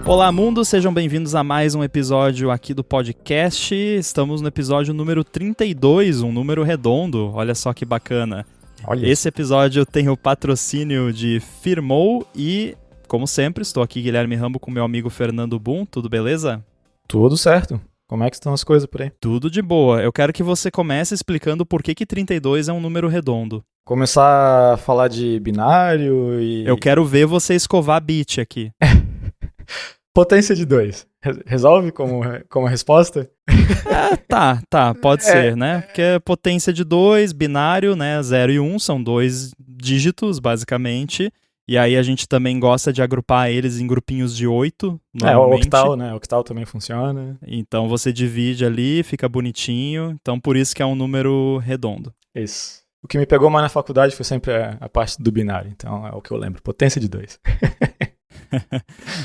Olá, mundo! Sejam bem-vindos a mais um episódio aqui do podcast. Estamos no episódio número 32, um número redondo. Olha só que bacana. Esse episódio tem o patrocínio de Firmoo e, como sempre, estou aqui, Guilherme Rambo, com meu amigo Fernando Boom. Tudo beleza? Tudo certo. Como é que estão as coisas por aí? Tudo de boa. Eu quero que você comece explicando por que 32 é um número redondo. Começar a falar de binário e... Eu quero ver você escovar bit aqui. Potência de 2. Resolve como resposta? Pode ser, né? Porque é potência de 2, binário, né? 0 e 1 são 2 dígitos, basicamente. E aí a gente também gosta de agrupar eles em grupinhos de 8, normalmente. O octal, né? O octal também funciona. Então você divide ali, fica bonitinho. Então por isso que é um número redondo. Isso. O que me pegou mais na faculdade foi sempre a parte do binário. Então é o que eu lembro. Potência de 2.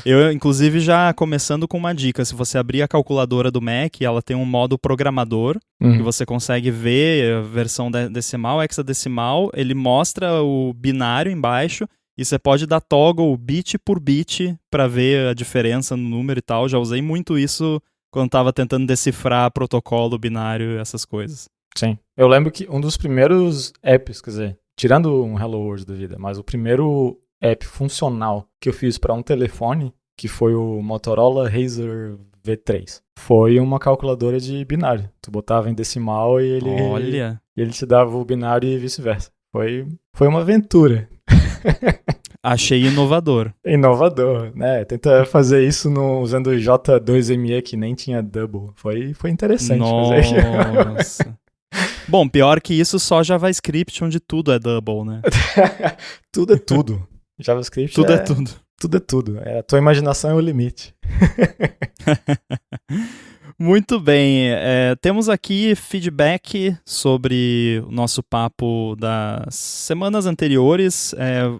Eu, inclusive, já começando com uma dica. Se você abrir a calculadora do Mac, ela tem um modo programador, que você consegue ver a versão decimal, hexadecimal. Ele mostra o binário embaixo e você pode dar toggle bit por bit para ver a diferença no número e tal. Já usei muito isso quando estava tentando decifrar protocolo binário e essas coisas. Sim. Eu lembro que um dos primeiros apps, quer dizer, tirando um Hello World da vida, mas o primeiro app funcional que eu fiz para um telefone, que foi o Motorola Razr V3. Foi uma calculadora de binário. Tu botava em decimal e ele te dava o binário e vice-versa. Foi uma aventura. Achei inovador. Inovador, né? Tenta fazer isso usando o J2ME, que nem tinha double. Foi interessante fazer. Nossa. Bom, pior que isso, só JavaScript, onde tudo é double, né? Tudo é tudo. JavaScript tudo é tudo. Tudo é tudo. A tua imaginação é o limite. Muito bem. Temos aqui feedback sobre o nosso papo das semanas anteriores.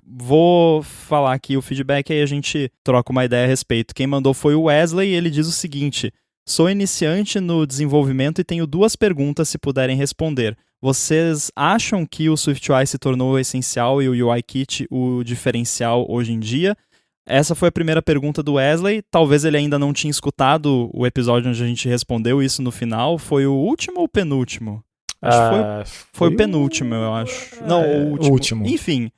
Vou falar aqui o feedback e a gente troca uma ideia a respeito. Quem mandou foi o Wesley e ele diz o seguinte: sou iniciante no desenvolvimento e tenho 2 perguntas se puderem responder. Vocês acham que o SwiftUI se tornou essencial e o UIKit o diferencial hoje em dia? Essa foi a primeira pergunta do Wesley. Talvez ele ainda não tinha escutado o episódio onde a gente respondeu isso no final. Foi o último ou o penúltimo? Acho que foi o penúltimo, eu acho. Não, o último. Enfim.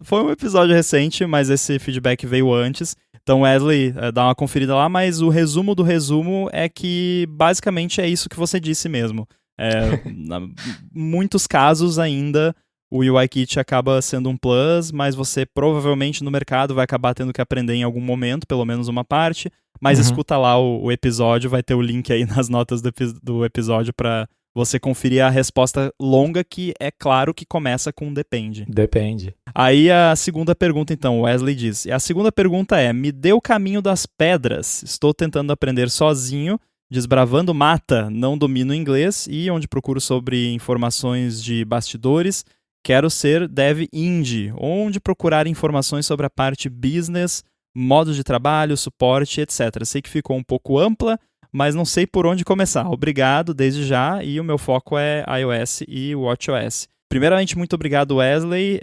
Foi um episódio recente, mas esse feedback veio antes. Então, Wesley, dá uma conferida lá, mas o resumo do resumo é que basicamente é isso que você disse mesmo. Em muitos casos ainda o UIKit acaba sendo um plus, mas você provavelmente no mercado vai acabar tendo que aprender em algum momento, pelo menos uma parte, mas escuta lá o episódio, vai ter o link aí nas notas do episódio para você conferir a resposta longa, que é claro que começa com depende. Depende. Aí a segunda pergunta, então, Wesley diz. A segunda pergunta é: me dê o caminho das pedras. Estou tentando aprender sozinho, desbravando mata, não domino inglês e onde procuro sobre informações de bastidores, quero ser dev indie, onde procurar informações sobre a parte business, modo de trabalho, suporte, etc. Sei que ficou um pouco ampla, mas não sei por onde começar. Obrigado desde já e o meu foco é iOS e WatchOS. Primeiramente, muito obrigado, Wesley.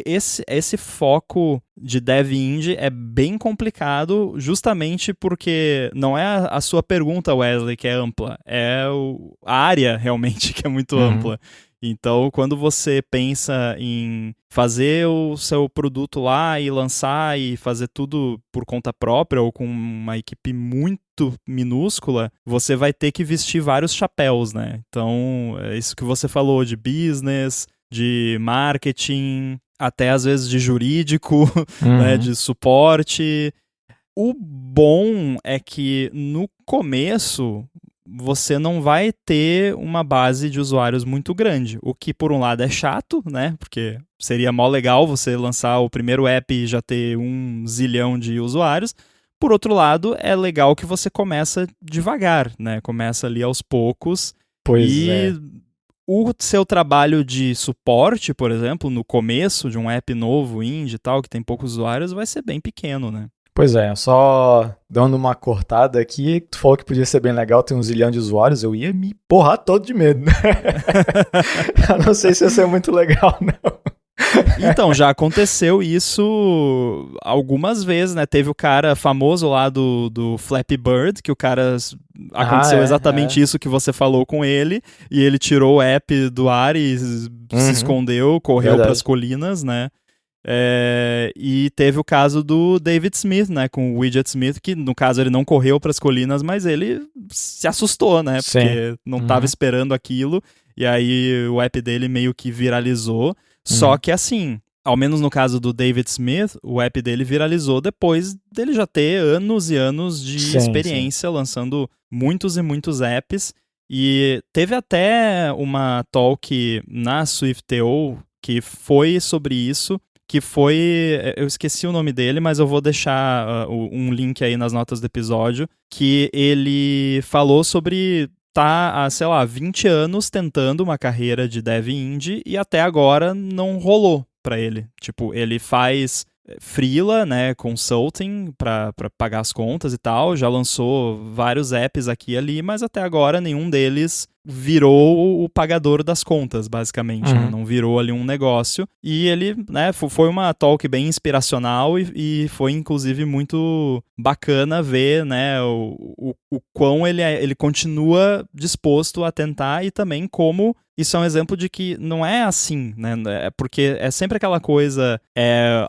Esse foco de dev indie é bem complicado, justamente porque não é a sua pergunta, Wesley, que é ampla, é a área realmente que é muito ampla. Então, quando você pensa em fazer o seu produto lá e lançar e fazer tudo por conta própria ou com uma equipe muito minúscula, você vai ter que vestir vários chapéus, né? Então, é isso que você falou de business, de marketing, até às vezes de jurídico, né, de suporte. O bom é que no começo você não vai ter uma base de usuários muito grande, o que por um lado é chato, né, porque seria mó legal você lançar o primeiro app e já ter 1 zilhão de usuários. Por outro lado, é legal que você começa devagar, né, começa ali aos poucos. O seu trabalho de suporte, por exemplo, no começo de um app novo, indie e tal, que tem poucos usuários, vai ser bem pequeno, né? Pois é, só dando uma cortada aqui, tu falou que podia ser bem legal ter 1 zilhão de usuários, eu ia me porrar todo de medo, né? Eu não sei se ia ser muito legal, não. Então, já aconteceu isso algumas vezes, né? Teve o cara famoso lá do Flappy Bird, que o cara... Aconteceu exatamente isso que você falou com ele, e ele tirou o app do ar e se escondeu, correu para as colinas, né? E teve o caso do David Smith, né, com o Widget Smith, que no caso ele não correu para as colinas, mas ele se assustou, né, porque não estava esperando aquilo, e aí o app dele meio que viralizou. Só que assim, ao menos no caso do David Smith, o app dele viralizou depois dele já ter anos e anos de experiência lançando muitos e muitos apps. E teve até uma talk na SwiftTO que foi sobre isso, que foi... Eu esqueci o nome dele, mas eu vou deixar um link aí nas notas do episódio, que ele falou sobre há, sei lá, 20 anos tentando uma carreira de dev indie e até agora não rolou pra ele. Tipo, ele faz freela, né, consulting pra pagar as contas e tal, já lançou vários apps aqui e ali, mas até agora nenhum deles virou o pagador das contas, basicamente, né? Não virou ali um negócio, e ele, né, foi uma talk bem inspiracional e foi inclusive muito bacana ver, né, o quão ele continua disposto a tentar, e também como isso é um exemplo de que não é assim, né? Porque é sempre aquela coisa,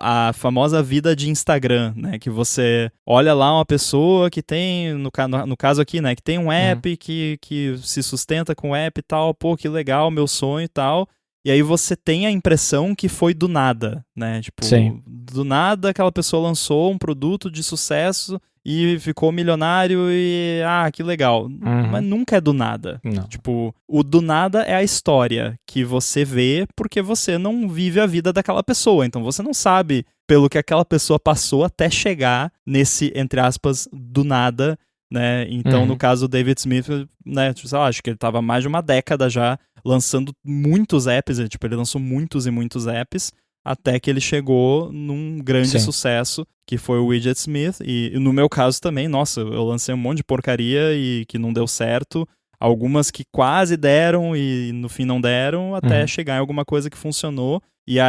a famosa vida de Instagram, né? Que você olha lá uma pessoa que tem, no caso aqui, né? Que tem um app que se sustenta com o app e tal, pô, que legal, meu sonho e tal. E aí você tem a impressão que foi do nada, né? Tipo, do nada aquela pessoa lançou um produto de sucesso e ficou milionário e, que legal. Mas nunca é do nada. Não. Tipo, o do nada é a história que você vê porque você não vive a vida daquela pessoa. Então você não sabe pelo que aquela pessoa passou até chegar nesse, entre aspas, do nada, né? Então, no caso do David Smith, né, sei lá, acho que ele tava há mais de uma década já lançando muitos apps, ele lançou muitos e muitos apps, até que ele chegou num grande sucesso, que foi o Widget Smith. E no meu caso também, nossa, eu lancei um monte de porcaria e que não deu certo, algumas que quase deram e no fim não deram, até chegar em alguma coisa que funcionou. E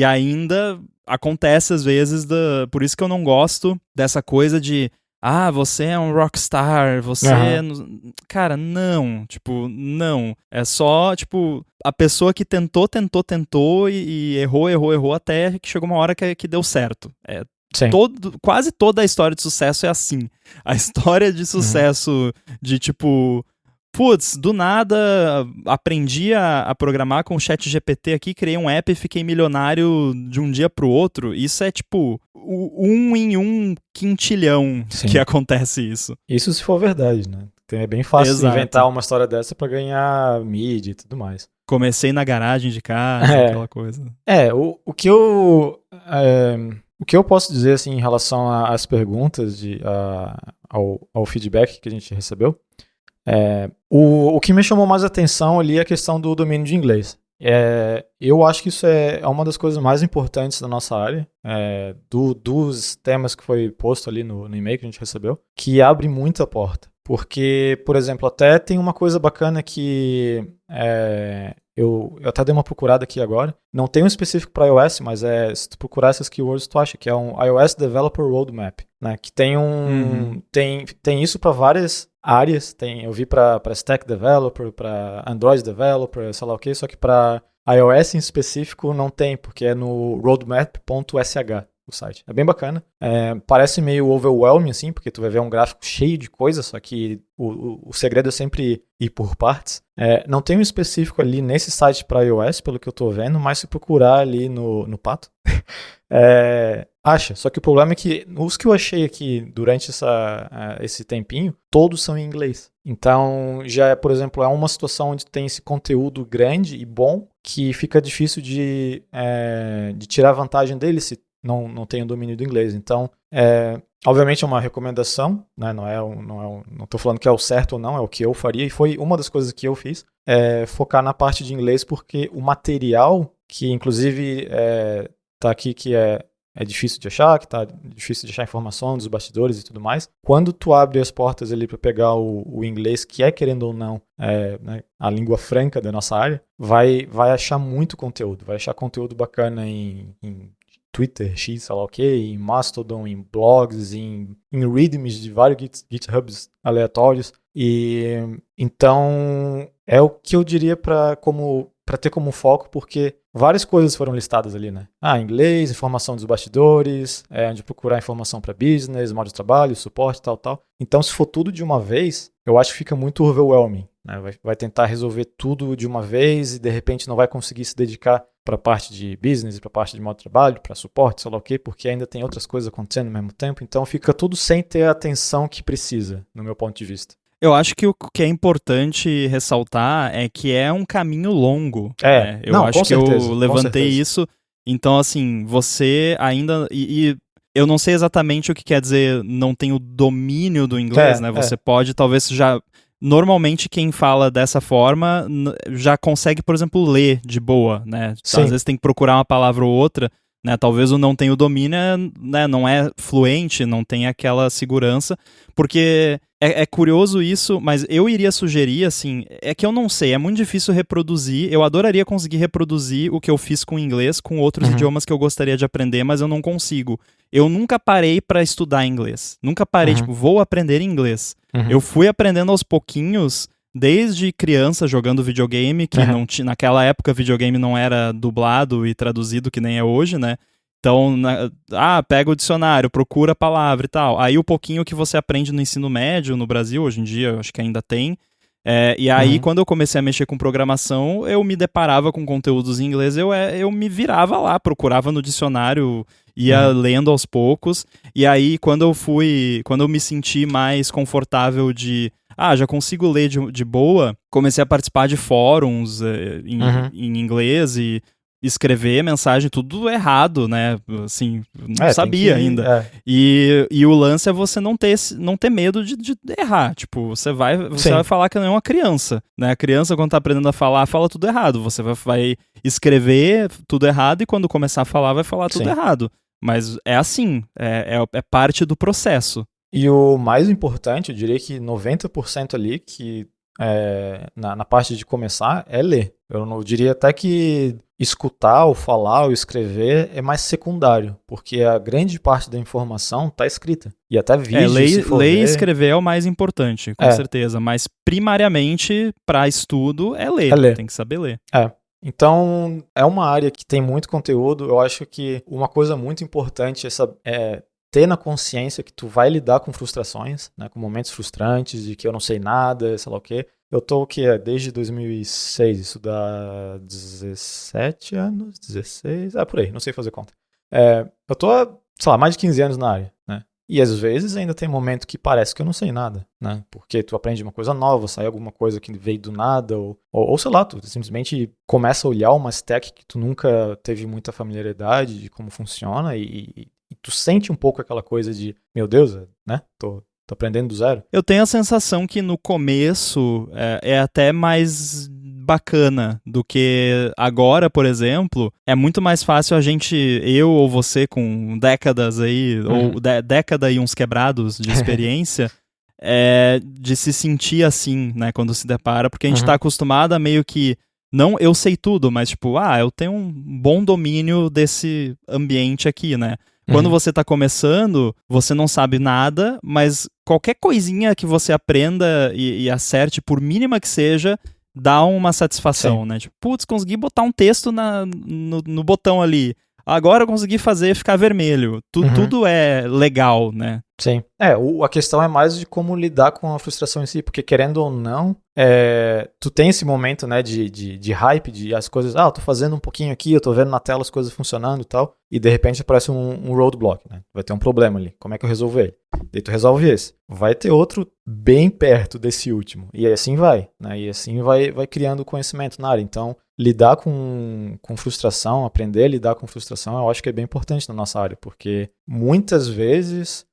ainda acontece às vezes, por isso que eu não gosto dessa coisa de você é um rockstar, você... Cara, não. Tipo, não. É só, tipo, a pessoa que tentou e errou, até que chegou uma hora que deu certo. Quase toda a história de sucesso é assim. A história de sucesso de, tipo... Putz, do nada aprendi a programar com o ChatGPT aqui, criei um app e fiquei milionário de um dia pro outro. Isso é tipo 1 em 1 quintilhão que acontece isso. Isso se for verdade, né? Então é bem fácil inventar uma história dessa pra ganhar mídia e tudo mais. Comecei na garagem de casa, aquela coisa. O que eu posso dizer assim, em relação às perguntas, ao feedback que a gente recebeu, o que me chamou mais atenção ali é a questão do domínio de inglês. Eu acho que isso é uma das coisas mais importantes da nossa área, dos temas que foi posto ali no e-mail que a gente recebeu, que abre muita porta. Porque, por exemplo, até tem uma coisa bacana que eu até dei uma procurada aqui agora. Não tem um específico para iOS, mas se tu procurar essas keywords, tu acha que é um iOS Developer Roadmap, né? Que tem tem isso para várias áreas. Eu vi para Stack Developer, para Android Developer, sei lá o que, só que para iOS em específico não tem, porque é no roadmap.sh o site. É bem bacana. Parece meio overwhelming, assim, porque tu vai ver um gráfico cheio de coisas, só que o segredo é sempre ir por partes. Não tem um específico ali nesse site para iOS, pelo que eu tô vendo, mas se procurar ali no Pato, acha. Só que o problema é que os que eu achei aqui durante esse tempinho, todos são em inglês. Então, por exemplo, é uma situação onde tem esse conteúdo grande e bom que fica difícil de tirar vantagem dele se não tem o domínio do inglês. Então, obviamente é uma recomendação, né? Não estou falando que é o certo ou não, é o que eu faria, e foi uma das coisas que eu fiz, focar na parte de inglês, porque o material, que inclusive tá aqui, que é é difícil de achar, que tá difícil de achar informação dos bastidores e tudo mais. Quando tu abre as portas ali para pegar o inglês, que é, querendo ou não, né, a língua franca da nossa área, vai achar muito conteúdo. Vai achar conteúdo bacana em Twitter, X, sei lá o que, em Mastodon, em blogs, em readmes de vários GitHubs aleatórios. E então é o que eu diria para ter como foco, porque várias coisas foram listadas ali, né? Inglês, informação dos bastidores, onde procurar informação para business, modo de trabalho, suporte, tal. Então, se for tudo de uma vez, eu acho que fica muito overwhelming, né? Vai tentar resolver tudo de uma vez e, de repente, não vai conseguir se dedicar para a parte de business, para a parte de modo de trabalho, para suporte, sei lá o quê, porque ainda tem outras coisas acontecendo ao mesmo tempo. Então, fica tudo sem ter a atenção que precisa, no meu ponto de vista. Eu acho que o que é importante ressaltar é que é um caminho longo. Né? Eu acho que certeza, eu levantei isso. Então, assim, você ainda... E eu não sei exatamente o que quer dizer não tem o domínio do inglês, né? Você pode, talvez, já... Normalmente, quem fala dessa forma já consegue, por exemplo, ler de boa, né? Sim. Às vezes tem que procurar uma palavra ou outra, né? Talvez o não tem o domínio, né? Não é fluente, não tem aquela segurança, porque... É curioso isso, mas eu iria sugerir, assim, é que eu não sei, é muito difícil reproduzir, eu adoraria conseguir reproduzir o que eu fiz com inglês com outros idiomas que eu gostaria de aprender, mas eu não consigo. Eu nunca parei pra estudar inglês, nunca parei, tipo, vou aprender inglês. Eu fui aprendendo aos pouquinhos, desde criança, jogando videogame, que não tinha, naquela época videogame não era dublado e traduzido que nem é hoje, né? Então, pega o dicionário, procura a palavra e tal. Aí o pouquinho que você aprende no ensino médio, no Brasil, hoje em dia, eu acho que ainda tem. E aí, quando eu comecei a mexer com programação, eu me deparava com conteúdos em inglês, eu me virava lá, procurava no dicionário, ia lendo aos poucos. E aí, quando eu me senti mais confortável já consigo ler de boa, comecei a participar de fóruns em inglês e escrever mensagem, tudo errado, né? Assim, não sabia ainda. E o lance é você não ter medo de errar. Tipo, você vai falar que não é uma criança, né? A criança, quando tá aprendendo a falar, fala tudo errado. Você vai escrever tudo errado e quando começar a falar, vai falar tudo errado. Mas é assim, é parte do processo. E o mais importante, eu diria que 90% ali, que na parte de começar, é ler. Eu não diria até que escutar ou falar ou escrever é mais secundário, porque a grande parte da informação está escrita. E até vídeo, ler e escrever é o mais importante, com certeza. Mas primariamente, para estudo, é ler. Tem que saber ler. Então, é uma área que tem muito conteúdo. Eu acho que uma coisa muito importante é ter na consciência que tu vai lidar com frustrações, né, com momentos frustrantes, de que eu não sei nada, sei lá o quê. Eu tô desde 2006, isso dá 17 anos, 16, por aí, não sei fazer conta. Eu tô, sei lá, mais de 15 anos na área, né? E às vezes ainda tem momento que parece que eu não sei nada, né? Porque tu aprende uma coisa nova, sai alguma coisa que veio do nada, ou sei lá, tu simplesmente começa a olhar uma stack que tu nunca teve muita familiaridade de como funciona e tu sente um pouco aquela coisa de, meu Deus, né? Tô aprendendo do zero. Eu tenho a sensação que no começo é até mais bacana do que agora, por exemplo. É muito mais fácil eu ou você com décadas aí, ou década e uns quebrados de experiência, de se sentir assim, né, quando se depara, porque a gente tá acostumado a meio que não, eu sei tudo, mas tipo, eu tenho um bom domínio desse ambiente aqui, né? Quando você tá começando, você não sabe nada, mas qualquer coisinha que você aprenda e acerte, por mínima que seja, dá uma satisfação, né? Tipo, putz, consegui botar um texto no botão ali. Agora eu consegui fazer ficar vermelho. Tudo é legal, né? Sim. A questão é mais de como lidar com a frustração em si, porque querendo ou não, tu tem esse momento, né, de hype, de as coisas, eu tô fazendo um pouquinho aqui, eu tô vendo na tela as coisas funcionando e tal, e de repente aparece um roadblock, né? Vai ter um problema ali. Como é que eu resolvo ele? Daí tu resolve esse. Vai ter outro bem perto desse último. E assim vai, né? E assim vai criando conhecimento na área. Então, lidar com frustração, aprender a lidar com frustração, eu acho que é bem importante na nossa área, porque muitas vezes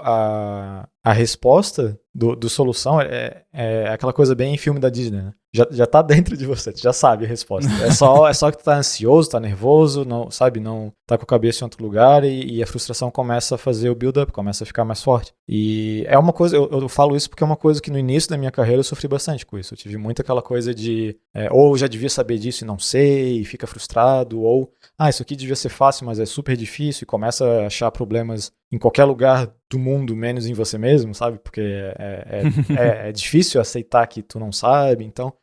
a resposta do solução é aquela coisa bem em filme da Disney, né? já tá dentro de você, tu já sabe a resposta. É só que tu tá ansioso, tá nervoso, não, sabe, não tá com a cabeça em outro lugar e a frustração começa a fazer o build-up, começa a ficar mais forte. E é uma coisa, eu falo isso porque é uma coisa que no início da minha carreira eu sofri bastante com isso. Eu tive muito aquela coisa de, ou já devia saber disso e não sei, e fica frustrado, ou, isso aqui devia ser fácil, mas é super difícil, e começa a achar problemas em qualquer lugar do mundo, menos em você mesmo, sabe? Porque é difícil aceitar que tu não sabe, então...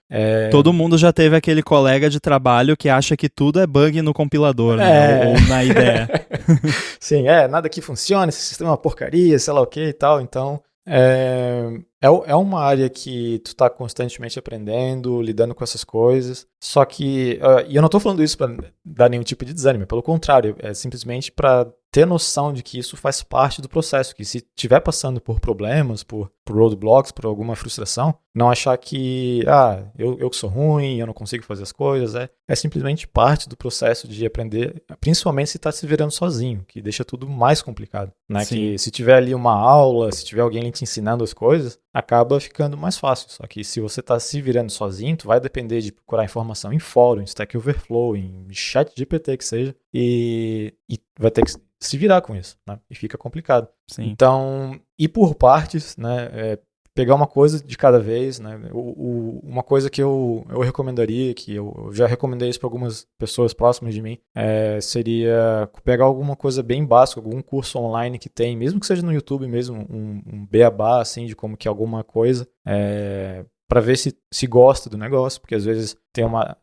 Todo mundo já teve aquele colega de trabalho que acha que tudo é bug no compilador, né? Ou na ideia. Sim, nada que funciona, esse sistema é uma porcaria, sei lá o que e tal, então... É uma área que tu tá constantemente aprendendo, lidando com essas coisas, só que, e eu não tô falando isso pra dar nenhum tipo de desânimo, pelo contrário, é simplesmente pra ter noção de que isso faz parte do processo, que se estiver passando por problemas, por roadblocks, por alguma frustração, não achar que, eu que sou ruim, eu não consigo fazer as coisas, é simplesmente parte do processo de aprender, principalmente se tá se virando sozinho, que deixa tudo mais complicado, né? Sim. Que se tiver ali uma aula, se tiver alguém ali te ensinando as coisas, acaba ficando mais fácil, só que se você tá se virando sozinho, tu vai depender de procurar informação em fórum, em Stack Overflow, em ChatGPT que seja, e vai ter que se virar com isso, né? E fica complicado. Sim. Então, ir por partes, né? Pegar uma coisa de cada vez, né? Uma coisa que eu recomendaria, que eu já recomendei isso para algumas pessoas próximas de mim, seria pegar alguma coisa bem básica, algum curso online que tem, mesmo que seja no YouTube mesmo, um beabá, assim, de como que é alguma coisa, para ver se gosta do negócio, porque às vezes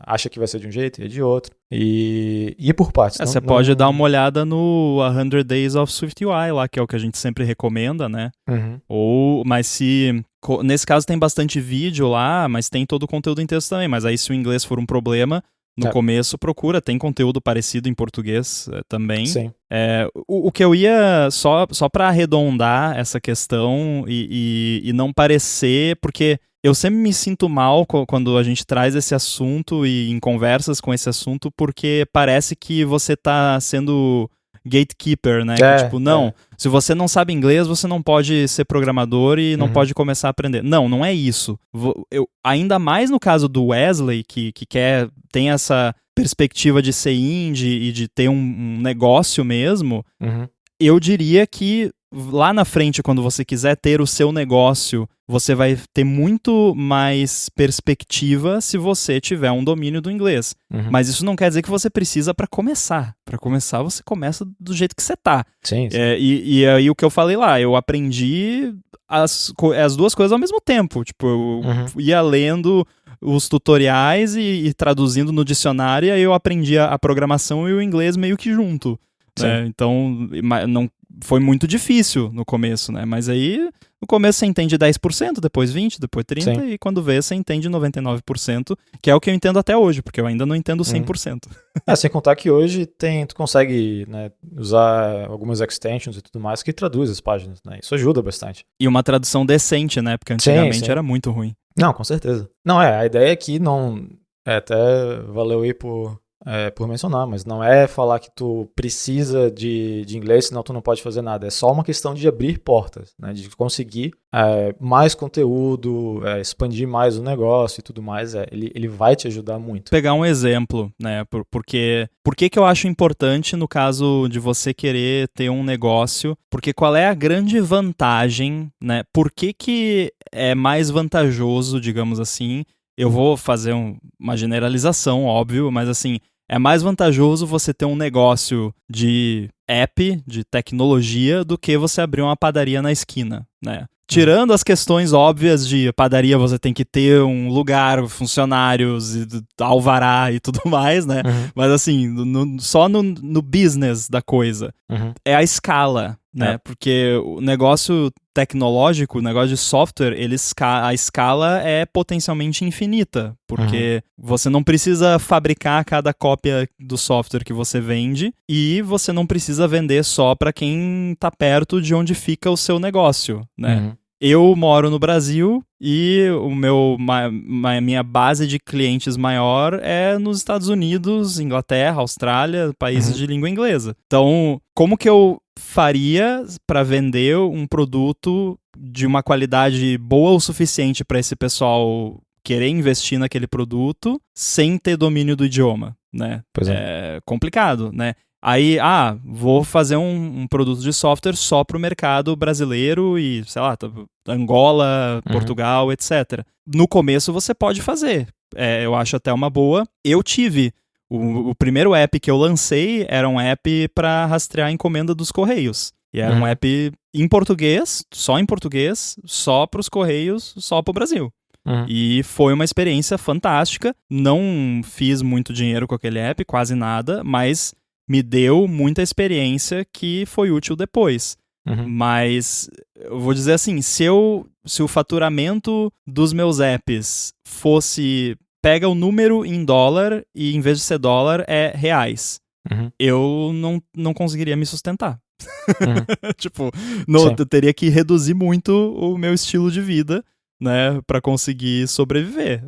acha que vai ser de um jeito e é de outro, e ir por partes. Você pode dar uma olhada no 100 Days of SwiftUI lá, que é o que a gente sempre recomenda, né? Uhum. Mas nesse caso tem bastante vídeo lá, mas tem todo o conteúdo em texto também, mas aí se o inglês for um problema, no começo procura, tem conteúdo parecido em português também. Sim. O que eu ia, só para arredondar essa questão e não parecer, porque eu sempre me sinto mal quando a gente traz esse assunto e em conversas com esse assunto, porque parece que você tá sendo gatekeeper, né? Que, tipo, não, se você não sabe inglês, você não pode ser programador e não pode começar a aprender. Não é isso. Ainda mais no caso do Wesley, que tem essa perspectiva de ser indie e de ter um negócio mesmo, eu diria que lá na frente, quando você quiser ter o seu negócio, você vai ter muito mais perspectiva se você tiver um domínio do inglês. Mas isso não quer dizer que você precisa para começar. Para começar, você começa do jeito que você tá. Sim. E aí o que eu falei lá, eu aprendi as duas coisas ao mesmo tempo. Tipo, eu ia lendo os tutoriais e traduzindo no dicionário, e aí eu aprendi a programação e o inglês meio que junto. Né? Então, não foi muito difícil no começo, né? Mas aí, no começo você entende 10%, depois 20%, depois 30%, e quando vê, você entende 99%, que é o que eu entendo até hoje, porque eu ainda não entendo 100%. Sem contar que hoje tu consegue, né, usar algumas extensions e tudo mais que traduz as páginas, né? Isso ajuda bastante. E uma tradução decente, né? Porque antigamente era muito ruim. Não, com certeza. Não, a ideia aqui não... até valeu aí por mencionar, mas não é falar que tu precisa de inglês, senão tu não pode fazer nada. É só uma questão de abrir portas, né? De conseguir mais conteúdo, expandir mais o negócio e tudo mais. Ele vai te ajudar muito. Pegar um exemplo, né? Por que eu acho importante no caso de você querer ter um negócio? Porque qual é a grande vantagem, né? Por que é mais vantajoso, digamos assim? Eu vou fazer uma generalização, óbvio, mas assim, é mais vantajoso você ter um negócio de app, de tecnologia, do que você abrir uma padaria na esquina, né? Tirando as questões óbvias de padaria, você tem que ter um lugar, funcionários, alvará e tudo mais, né? Mas assim, só no business da coisa. É a escala, né? Porque o negócio tecnológico, o negócio de software, a escala é potencialmente infinita, porque você não precisa fabricar cada cópia do software que você vende e você não precisa vender só para quem está perto de onde fica o seu negócio, né? Eu moro no Brasil e minha base de clientes maior é nos Estados Unidos, Inglaterra, Austrália, países de língua inglesa. Então, como que eu faria para vender um produto de uma qualidade boa o suficiente para esse pessoal querer investir naquele produto sem ter domínio do idioma, né? Pois É complicado, né? Aí, vou fazer um produto de software só para o mercado brasileiro e, sei lá, Angola, Portugal, etc. No começo você pode fazer. Eu acho até uma boa. Eu tive... O primeiro app que eu lancei era um app para rastrear a encomenda dos Correios. E era um app em português, só para os Correios, só para o Brasil. E foi uma experiência fantástica. Não fiz muito dinheiro com aquele app, quase nada, mas me deu muita experiência que foi útil depois. Mas eu vou dizer assim, se o faturamento dos meus apps fosse... Pega o número em dólar e em vez de ser dólar é reais. Eu não conseguiria me sustentar. Tipo, eu teria que reduzir muito o meu estilo de vida, né, para conseguir sobreviver.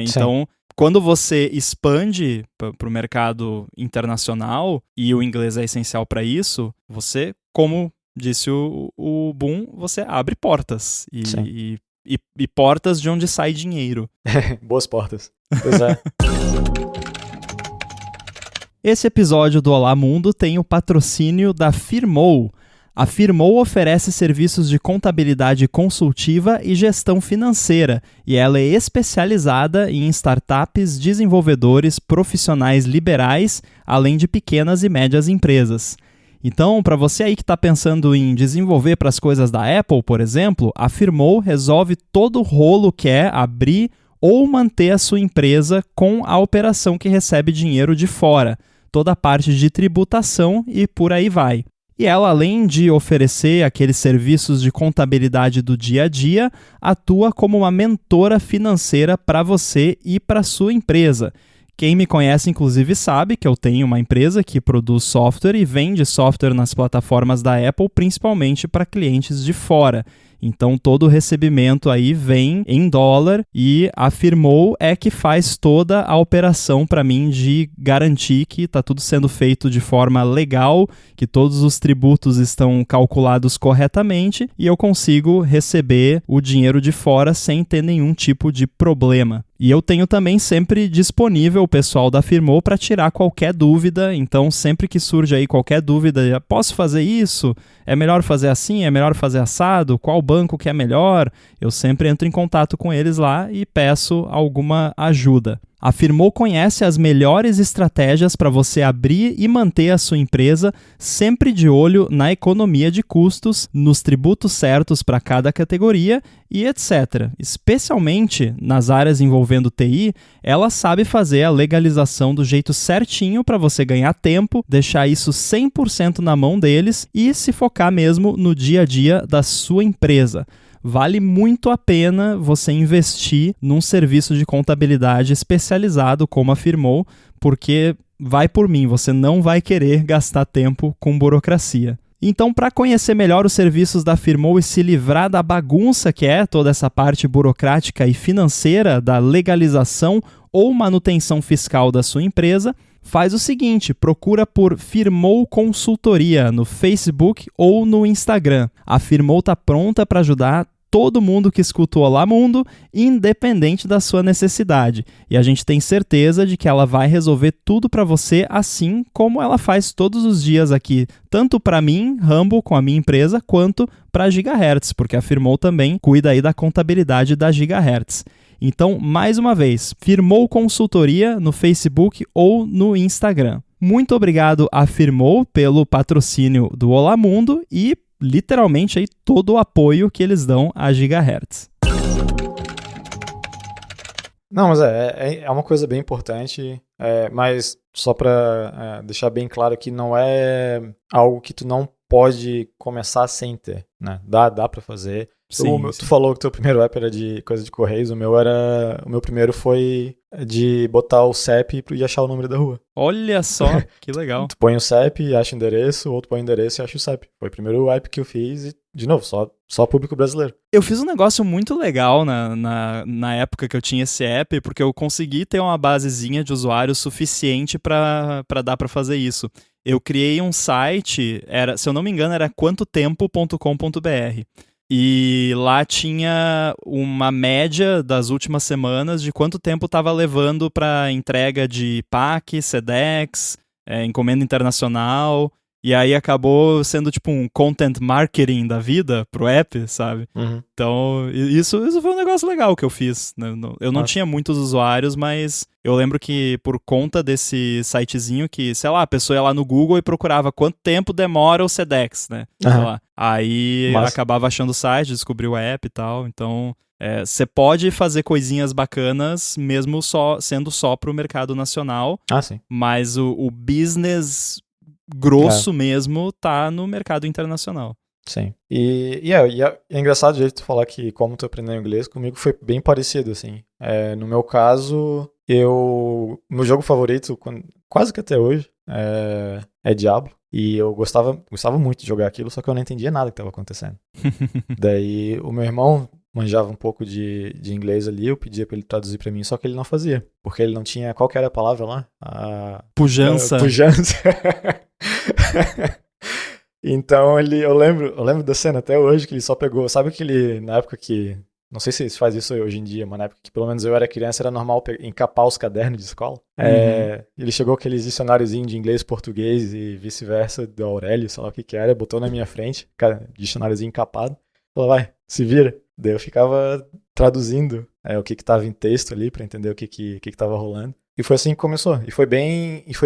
Então, quando você expande para o mercado internacional, e o inglês é essencial para isso, você, como disse o Boom, você abre portas. E portas de onde sai dinheiro. Boas portas. Pois é. Esse episódio do Olá Mundo tem o patrocínio da Firmoo. A Firmoo oferece serviços de contabilidade consultiva e gestão financeira, e ela é especializada em startups, desenvolvedores, profissionais liberais, além de pequenas e médias empresas. Então, para você aí que está pensando em desenvolver para as coisas da Apple, por exemplo, a Firmoo resolve todo o rolo que é abrir ou manter a sua empresa com a operação que recebe dinheiro de fora, toda a parte de tributação e por aí vai. E ela, além de oferecer aqueles serviços de contabilidade do dia a dia, atua como uma mentora financeira para você e para sua empresa. Quem me conhece, inclusive, sabe que eu tenho uma empresa que produz software e vende software nas plataformas da Apple, principalmente para clientes de fora. Então, todo o recebimento aí vem em dólar e a Firmoo é que faz toda a operação para mim de garantir que está tudo sendo feito de forma legal, que todos os tributos estão calculados corretamente e eu consigo receber o dinheiro de fora sem ter nenhum tipo de problema. E eu tenho também sempre disponível o pessoal da Firmoo para tirar qualquer dúvida, então sempre que surge aí qualquer dúvida, posso fazer isso? É melhor fazer assim? É melhor fazer assado? Qual banco que é melhor? Eu sempre entro em contato com eles lá e peço alguma ajuda. A Firmoo conhece as melhores estratégias para você abrir e manter a sua empresa, sempre de olho na economia de custos, nos tributos certos para cada categoria e etc. Especialmente nas áreas envolvendo TI, ela sabe fazer a legalização do jeito certinho para você ganhar tempo, deixar isso 100% na mão deles e se focar mesmo no dia a dia da sua empresa. Vale muito a pena você investir num serviço de contabilidade especializado como a Firmoo, porque vai por mim, você não vai querer gastar tempo com burocracia. Então, para conhecer melhor os serviços da Firmoo e se livrar da bagunça que é toda essa parte burocrática e financeira da legalização ou manutenção fiscal da sua empresa, faz o seguinte, procura por Firmoo Consultoria no Facebook ou no Instagram. A Firmoo está pronta para ajudar todo mundo que escuta o Olá Mundo, independente da sua necessidade. E a gente tem certeza de que ela vai resolver tudo para você, assim como ela faz todos os dias aqui, tanto para mim, Rambo, com a minha empresa, quanto para a Gigahertz, porque a Firmoo também cuida aí da contabilidade da Gigahertz. Então, mais uma vez, Firmoo Consultoria no Facebook ou no Instagram. Muito obrigado à Firmoo pelo patrocínio do Olá Mundo e literalmente aí todo o apoio que eles dão à Gigahertz. Não, mas é uma coisa bem importante, mas só para deixar bem claro que não é algo que tu não pode começar sem ter, né? Dá para fazer. Sim, Tu falou que o teu primeiro app era de coisa de correios, o meu primeiro foi de botar o CEP e achar o número da rua. Olha só, que legal. Tu põe o CEP e acha o endereço, ou tu põe o endereço e acha o CEP. Foi o primeiro app que eu fiz e, de novo, só público brasileiro. Eu fiz um negócio muito legal na época que eu tinha esse app, porque eu consegui ter uma basezinha de usuários suficiente para dar para fazer isso. Eu criei um site, se eu não me engano, era quantotempo.com.br. E lá tinha uma média das últimas semanas de quanto tempo estava levando para entrega de PAC, SEDEX, encomenda internacional. E aí acabou sendo tipo um content marketing da vida pro app, sabe? Uhum. Então, isso foi um negócio legal que eu fiz, né? Eu não tinha muitos usuários, mas eu lembro que por conta desse sitezinho que, sei lá, a pessoa ia lá no Google e procurava quanto tempo demora o SEDEX, né? Sei lá. Aí acabava achando o site, descobriu o app e tal. Então, você pode fazer coisinhas bacanas mesmo sendo só pro mercado nacional. Sim. Mas o business grosso mesmo tá no mercado internacional. Sim. E é engraçado o jeito de tu falar que como tu aprendeu inglês, comigo foi bem parecido, assim. No meu caso, meu jogo favorito, quase que até hoje, é Diablo. E eu gostava muito de jogar aquilo, só que eu não entendia nada que estava acontecendo. Daí o meu irmão manjava um pouco de inglês ali, eu pedia pra ele traduzir pra mim, só que ele não fazia. Porque ele não tinha, qual que era a palavra lá? Pujança. Pujança. Então eu lembro da cena até hoje que ele só pegou, sabe aquele, na época que, não sei se faz isso hoje em dia, mas na época que pelo menos eu era criança era normal encapar os cadernos de escola. Ele chegou com aqueles dicionáriozinhos de inglês, português e vice-versa do Aurélio, sei lá o que era, botou na minha frente, dicionáriozinho encapado, falou, vai, se vira. Daí eu ficava traduzindo o que tava em texto ali pra entender o que tava rolando. E foi assim que começou. E foi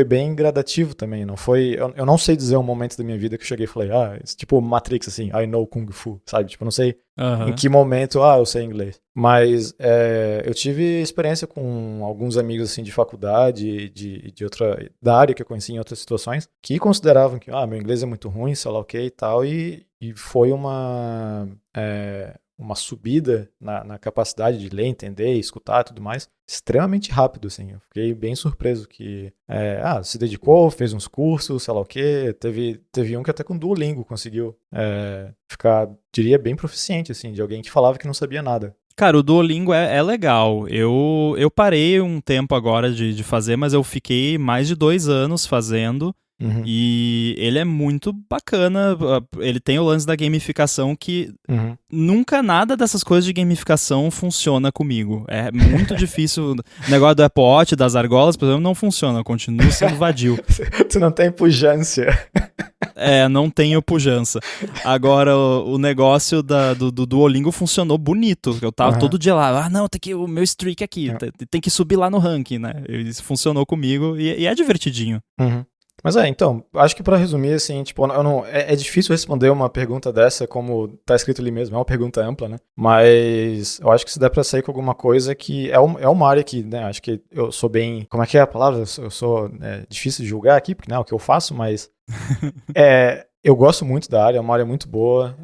bem gradativo também. Não foi, eu não sei dizer um momento da minha vida que eu cheguei e falei, tipo Matrix, assim, I know Kung Fu, sabe? Tipo, eu não sei em que momento, eu sei inglês. Mas eu tive experiência com alguns amigos, assim, de faculdade, da área que eu conheci em outras situações, que consideravam que, meu inglês é muito ruim, sei lá o que e tal. E foi uma subida na capacidade de ler, entender, escutar e tudo mais, extremamente rápido, assim. Eu fiquei bem surpreso que se dedicou, fez uns cursos, sei lá o quê. Teve um que até com Duolingo conseguiu ficar, diria, bem proficiente, assim, de alguém que falava que não sabia nada. Cara, o Duolingo é legal. Eu parei um tempo agora de fazer, mas eu fiquei mais de 2 anos fazendo. Uhum. E ele é muito bacana. Ele tem o lance da gamificação que nunca nada dessas coisas de gamificação funciona comigo. É muito difícil. O negócio do Apple Watch, das argolas, por exemplo, não funciona. Continua sendo vadio. Tu não tem pujança. Não tenho pujança. Agora, o negócio do Duolingo funcionou bonito. Eu tava todo dia lá, não, tem que o meu streak aqui, tem que subir lá no ranking, né? Isso funcionou comigo e é divertidinho. Mas então, acho que pra resumir, assim, tipo, é difícil responder uma pergunta dessa como tá escrito ali mesmo, é uma pergunta ampla, né? Mas eu acho que se der pra sair com alguma coisa que é uma área que, né, acho que eu sou bem, como é que é a palavra? Eu sou difícil de julgar aqui, porque não é o que eu faço, mas eu gosto muito da área, é uma área muito boa,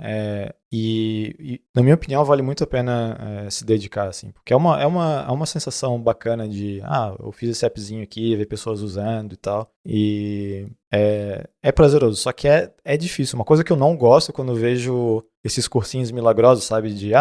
e na minha opinião vale muito a pena se dedicar, assim, porque é uma sensação bacana de, eu fiz esse appzinho aqui, ver pessoas usando e tal, e é prazeroso, só que é difícil. Uma coisa que eu não gosto quando eu vejo esses cursinhos milagrosos, sabe, de,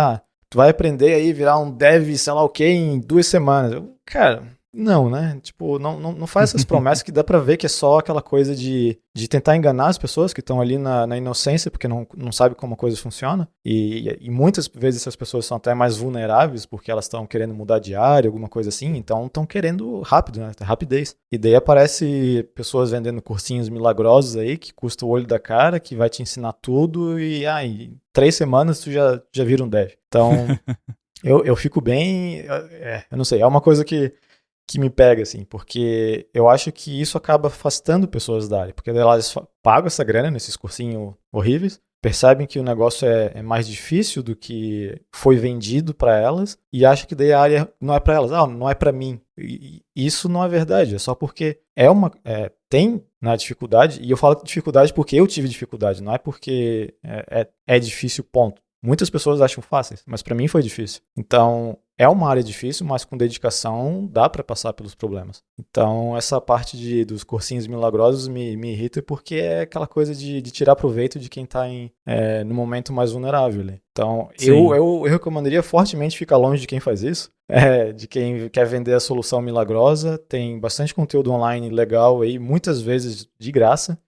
tu vai aprender aí, virar um dev, sei lá o que, em 2 semanas. Cara, não, né? Tipo, não faz essas promessas que dá pra ver que é só aquela coisa de tentar enganar as pessoas que estão ali na inocência, porque não sabe como a coisa funciona. E muitas vezes essas pessoas são até mais vulneráveis, porque elas estão querendo mudar de área, alguma coisa assim, então estão querendo rápido, né? Rapidez. E daí aparece pessoas vendendo cursinhos milagrosos aí, que custa o olho da cara, que vai te ensinar tudo, e em 3 semanas tu já vira um dev. Então, eu fico bem... eu não sei, é uma coisa que me pega, assim, porque eu acho que isso acaba afastando pessoas da área, porque elas pagam essa grana nesses cursinhos horríveis, percebem que o negócio é mais difícil do que foi vendido para elas e acham que daí a área não é para elas, não é para mim. E isso não é verdade, é só porque tem na dificuldade, e eu falo dificuldade porque eu tive dificuldade, não é porque é difícil, ponto. Muitas pessoas acham fáceis, mas para mim foi difícil. Então, é uma área difícil, mas com dedicação dá para passar pelos problemas. Então, essa parte dos cursinhos milagrosos me irrita porque é aquela coisa de tirar proveito de quem está no momento mais vulnerável. Né? Então, eu recomendaria fortemente ficar longe de quem faz isso, de quem quer vender a solução milagrosa. Tem bastante conteúdo online legal aí, muitas vezes de graça,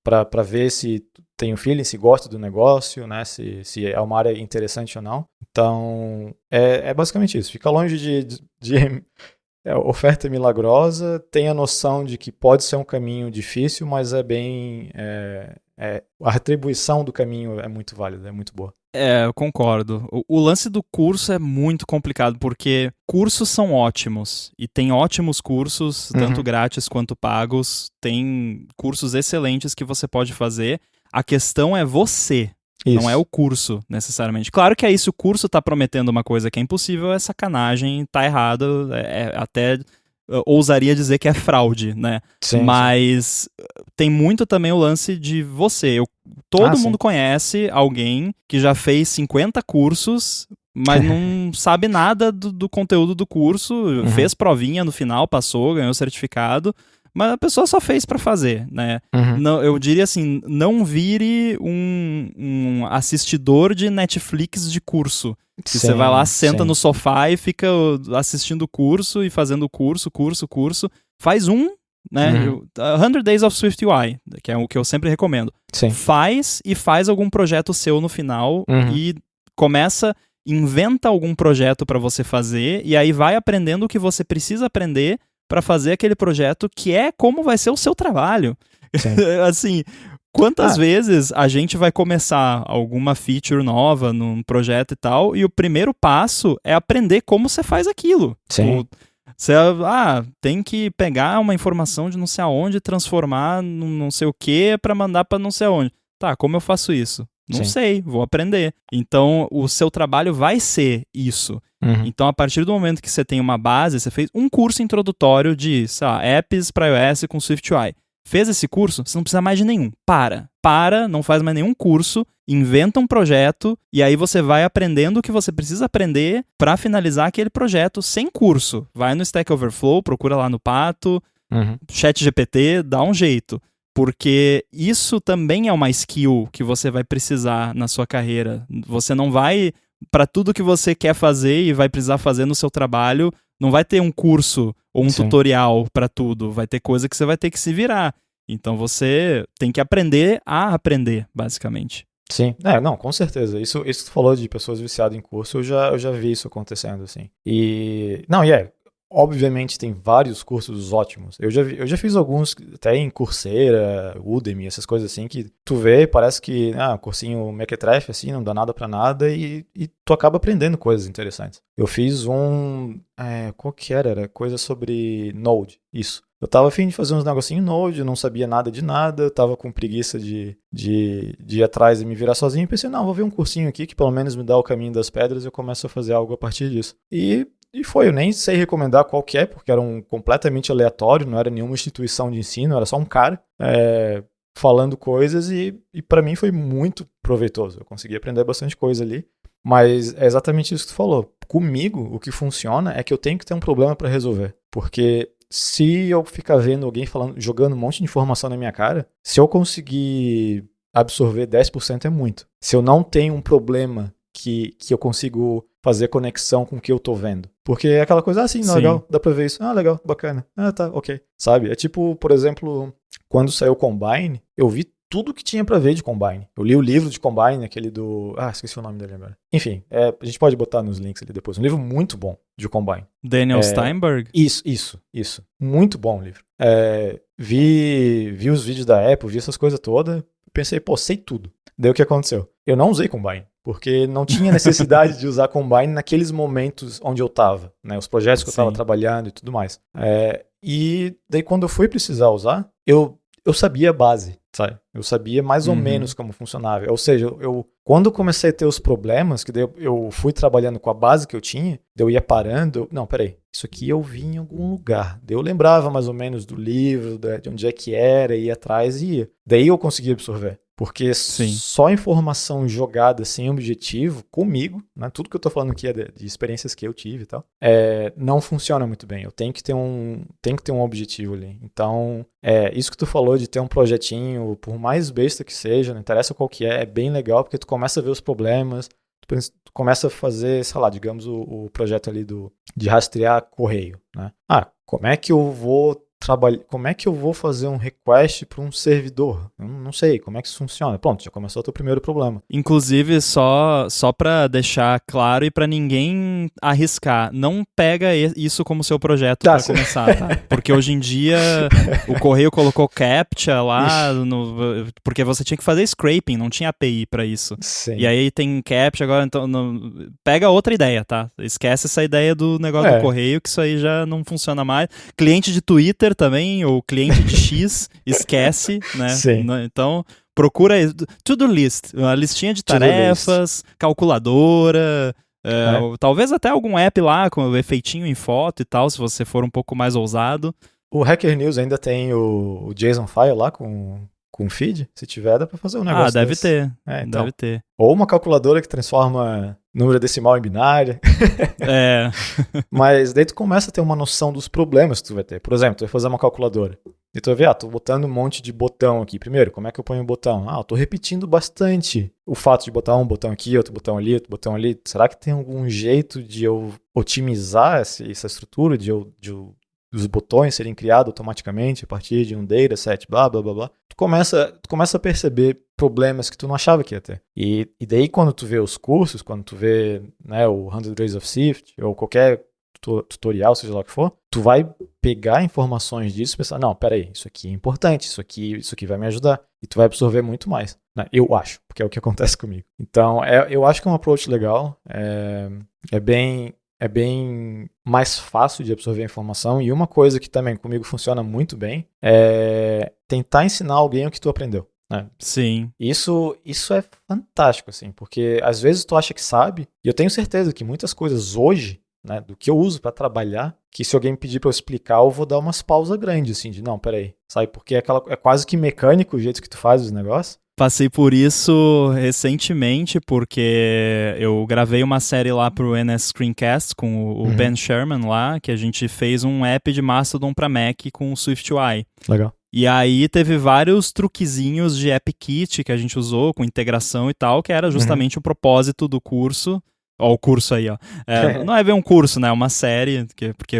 para ver se tem o feeling, se gosta do negócio, né? Se é uma área interessante ou não. Então, é basicamente isso. Fica longe de oferta milagrosa, tem a noção de que pode ser um caminho difícil, mas é bem... a retribuição do caminho é muito válida, é muito boa. Eu concordo. O lance do curso é muito complicado, porque cursos são ótimos, e tem ótimos cursos, tanto grátis quanto pagos, tem cursos excelentes que você pode fazer. A questão é você, não é o curso, necessariamente. Claro que aí se o curso tá prometendo uma coisa que é impossível, é sacanagem, tá errado, até... ousaria dizer que é fraude, né? Sim, mas tem muito também o lance de você. Todo mundo conhece alguém que já fez 50 cursos, mas não sabe nada do conteúdo do curso, fez provinha no final, passou, ganhou certificado, mas a pessoa só fez pra fazer, né? Não, eu diria assim, não vire um assistidor de Netflix de curso. Que você vai lá, senta no sofá e fica assistindo o curso e fazendo curso. Faz né? 100 Days of Swift UI, que é o que eu sempre recomendo. Sim. Faz algum projeto seu no final e inventa algum projeto para você fazer e aí vai aprendendo o que você precisa aprender para fazer aquele projeto que é como vai ser o seu trabalho. Assim... Quantas vezes a gente vai começar alguma feature nova num projeto e tal, e o primeiro passo é aprender como você faz aquilo. Sim. Você tem que pegar uma informação de não sei aonde, transformar num não sei o que para mandar para não sei aonde. Tá, como eu faço isso? Não sei, vou aprender. Então, o seu trabalho vai ser isso. Então, a partir do momento que você tem uma base, você fez um curso introdutório de, sei lá, apps para iOS com SwiftUI. Fez esse curso, você não precisa mais de nenhum. Para, não faz mais nenhum curso, inventa um projeto e aí você vai aprendendo o que você precisa aprender para finalizar aquele projeto sem curso. Vai no Stack Overflow, procura lá no Pato, ChatGPT, dá um jeito. Porque isso também é uma skill que você vai precisar na sua carreira. Você não vai, para tudo que você quer fazer e vai precisar fazer no seu trabalho, não vai ter um curso ou um tutorial para tudo. Vai ter coisa que você vai ter que se virar. Então você tem que aprender a aprender, basicamente. Sim, não, com certeza. Isso que tu falou de pessoas viciadas em curso, eu já vi isso acontecendo, assim. Obviamente tem vários cursos ótimos. Eu já fiz alguns até em Coursera, Udemy, essas coisas assim, que tu vê e parece que, cursinho mequetrefe, assim, não dá nada pra nada e tu acaba aprendendo coisas interessantes. Eu fiz qual que era? Era coisa sobre Node, isso. Eu tava a fim de fazer uns negocinhos em Node, eu não sabia nada de nada, tava com preguiça de ir atrás e me virar sozinho, e pensei, vou ver um cursinho aqui que pelo menos me dá o caminho das pedras e eu começo a fazer algo a partir disso. E foi, eu nem sei recomendar qual que é, porque era completamente aleatório, não era nenhuma instituição de ensino, era só um cara falando coisas e para mim foi muito proveitoso. Eu consegui aprender bastante coisa ali, mas é exatamente isso que tu falou. Comigo, o que funciona é que eu tenho que ter um problema para resolver, porque se eu ficar vendo alguém jogando um monte de informação na minha cara, se eu conseguir absorver 10% é muito. Se eu não tenho um problema que eu consigo fazer conexão com o que eu tô vendo. Porque é aquela coisa, legal, dá pra ver isso. Legal, bacana. Tá, ok. Sabe? É tipo, por exemplo, quando saiu o Combine, eu vi tudo que tinha pra ver de Combine. Eu li o livro de Combine, aquele do... esqueci o nome dele agora. Enfim, a gente pode botar nos links ali depois. Um livro muito bom de Combine. Daniel Steinberg? Isso. Muito bom o livro. Vi os vídeos da Apple, vi essas coisas todas. Pensei, sei tudo. Daí o que aconteceu? Eu não usei Combine, porque não tinha necessidade de usar Combine naqueles momentos onde eu estava, né? Os projetos que eu estava trabalhando e tudo mais. E daí quando eu fui precisar usar, eu sabia a base, sabe? Eu sabia mais ou menos como funcionava. Ou seja, quando eu comecei a ter os problemas, que daí eu fui trabalhando com a base que eu tinha, daí eu ia parando, não, peraí, isso aqui eu vi em algum lugar. Daí eu lembrava mais ou menos do livro, de onde é que era, ia atrás e ia. Daí eu conseguia absorver. Porque só informação jogada sem objetivo, comigo, né, tudo que eu tô falando aqui é de experiências que eu tive e tal, não funciona muito bem. Eu tenho que ter um objetivo ali. Então, isso que tu falou de ter um projetinho, por mais besta que seja, não interessa qual que é bem legal, porque tu começa a ver os problemas, tu começa a fazer, sei lá, digamos, o projeto ali de rastrear correio, né? Como é que eu vou como é que eu vou fazer um request para um servidor? Eu não sei, como é que isso funciona? Pronto, já começou o teu primeiro problema. Inclusive, só para deixar claro e para ninguém arriscar, não pega isso como seu projeto para começar, tá? Porque hoje em dia o Correio colocou CAPTCHA lá, porque você tinha que fazer scraping, não tinha API para isso. Sim. E aí tem CAPTCHA agora, então pega outra ideia, tá? Esquece essa ideia do negócio do Correio, que isso aí já não funciona mais. Cliente de Twitter também, ou cliente de X, esquece, né? Sim. Então, procura to-do list, uma listinha de tarefas, calculadora, talvez até algum app lá com efeitinho em foto e tal, se você for um pouco mais ousado. O Hacker News ainda tem o JSON file lá com feed? Se tiver, dá pra fazer um negócio deve desse. ter. Então. Deve ter. Ou uma calculadora que transforma número decimal em binário. Mas daí tu começa a ter uma noção dos problemas que tu vai ter. Por exemplo, tu vai fazer uma calculadora. E tu vai ver, tô botando um monte de botão aqui. Primeiro, como é que eu ponho o botão? Eu tô repetindo bastante o fato de botar um botão aqui, outro botão ali, outro botão ali. Será que tem algum jeito de eu otimizar essa estrutura, dos botões serem criados automaticamente a partir de um dataset, blá, blá, blá, blá. Tu começa a perceber problemas que tu não achava que ia ter. E daí quando tu vê os cursos, quando tu vê, né, o 100 Days of Swift, ou qualquer tutorial, seja lá o que for, tu vai pegar informações disso e pensar, não, peraí, isso aqui é importante, isso aqui vai me ajudar. E tu vai absorver muito mais. Né? Eu acho, porque é o que acontece comigo. Então, eu acho que é um approach legal, é bem mais fácil de absorver a informação, e uma coisa que também comigo funciona muito bem é tentar ensinar alguém o que tu aprendeu. Né? Sim. Isso é fantástico, assim, porque às vezes tu acha que sabe, e eu tenho certeza que muitas coisas hoje, né, do que eu uso para trabalhar, que se alguém me pedir para eu explicar, eu vou dar umas pausas grandes, assim, de não, peraí, sabe? Porque é quase que mecânico o jeito que tu faz os negócios. Passei por isso recentemente, porque eu gravei uma série lá pro NS Screencast com o Ben Sherman lá, que a gente fez um app de Mastodon para Mac com o SwiftUI. Legal. E aí teve vários truquezinhos de AppKit que a gente usou com integração e tal, que era justamente o propósito do curso. Ó, o curso aí, ó. Não é bem um curso, né? É uma série, porque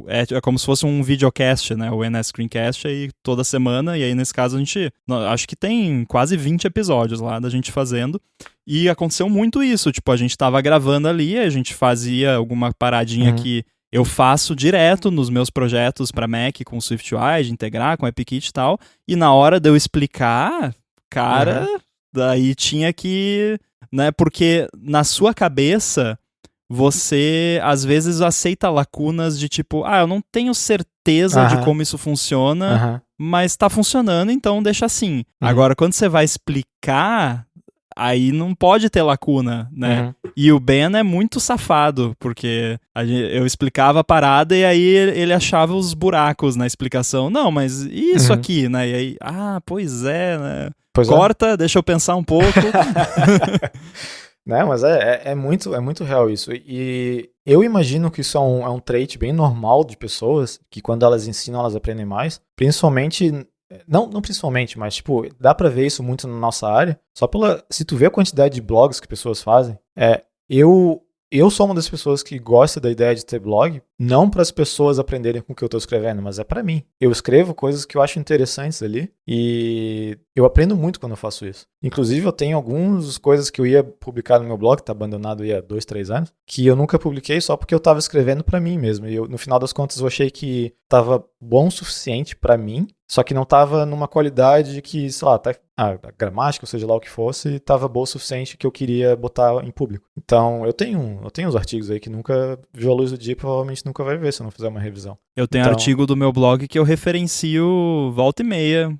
é como se fosse um videocast, né? O NS Screencast aí toda semana, e aí nesse caso a gente, acho que tem quase 20 episódios lá da gente fazendo, e aconteceu muito isso, tipo, a gente tava gravando ali, a gente fazia alguma paradinha que eu faço direto nos meus projetos para Mac com o SwiftUI, de integrar com o AppKit e tal, e na hora de eu explicar, cara, daí tinha que... Né? Porque na sua cabeça você às vezes aceita lacunas de tipo, eu não tenho certeza de como isso funciona, mas tá funcionando, então deixa assim. Agora, quando você vai explicar, aí não pode ter lacuna, né? E o Ben é muito safado, porque eu explicava a parada e aí ele achava os buracos na explicação. Não, mas e isso aqui, né? E aí, pois é, né? Corta, deixa eu pensar um pouco. Né, mas é muito real isso. E eu imagino que isso é um trait bem normal de pessoas, que quando elas ensinam, elas aprendem mais. Principalmente, não principalmente, mas tipo, dá pra ver isso muito na nossa área. Se tu vê a quantidade de blogs que pessoas fazem, eu sou uma das pessoas que gosta da ideia de ter blog, não para as pessoas aprenderem com o que eu estou escrevendo, mas é para mim. Eu escrevo coisas que eu acho interessantes ali e eu aprendo muito quando eu faço isso. Inclusive, eu tenho algumas coisas que eu ia publicar no meu blog, que está abandonado aí há 2, 3 anos, que eu nunca publiquei só porque eu estava escrevendo para mim mesmo. E no final das contas, eu achei que estava bom o suficiente para mim, só que não estava numa qualidade que, sei lá, a gramática, ou seja lá o que fosse, estava boa o suficiente que eu queria botar em público. Então, eu tenho uns artigos aí que nunca viu a luz do dia e provavelmente nunca vai ver se eu não fizer uma revisão. Eu tenho artigo do meu blog que eu referencio volta e meia.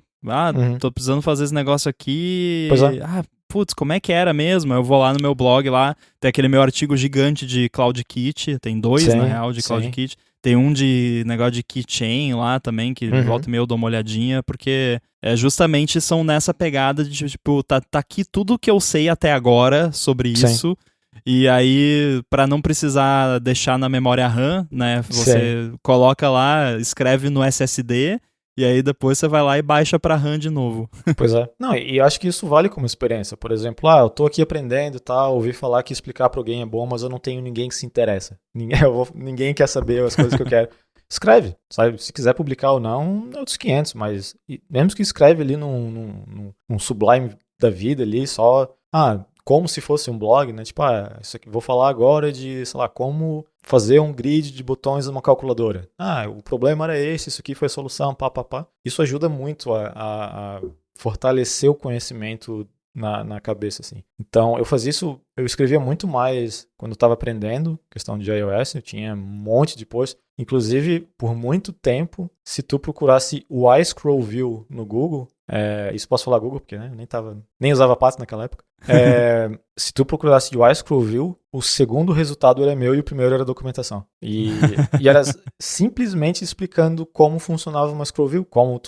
Tô precisando fazer esse negócio aqui. Pois é. Putz, como é que era mesmo? Eu vou lá no meu blog lá, tem aquele meu artigo gigante de CloudKit, tem 2, na real, de CloudKit. Tem um de negócio de keychain lá também, que volta e meia eu dou uma olhadinha, porque justamente são nessa pegada de, tipo, tá aqui tudo que eu sei até agora sobre isso, e aí, pra não precisar deixar na memória RAM, né, você coloca lá, escreve no SSD, e aí depois você vai lá e baixa pra RAM de novo. Pois é. Não, e acho que isso vale como experiência. Por exemplo, eu tô aqui aprendendo e tal, ouvi falar que explicar pra alguém é bom, mas eu não tenho ninguém que se interessa. Ninguém quer saber as coisas que eu quero. escreve, sabe? Se quiser publicar ou não, é outros 500, mas mesmo que escreve ali num Sublime da vida ali, só, como se fosse um blog, né? Tipo, isso aqui, vou falar agora de, sei lá, como fazer um grid de botões numa calculadora. O problema era esse, isso aqui foi a solução, pá. Isso ajuda muito a fortalecer o conhecimento na cabeça, assim. Então, eu fazia isso, eu escrevia muito mais quando eu estava aprendendo, questão de iOS, eu tinha um monte de posts. Inclusive, por muito tempo, se tu procurasse o iScroll View no Google, isso posso falar Google, porque, né, nem usava Path naquela época. Se tu procurasse o iScroll View, o segundo resultado era meu e o primeiro era documentação. E era simplesmente explicando como funcionava uma scroll view, como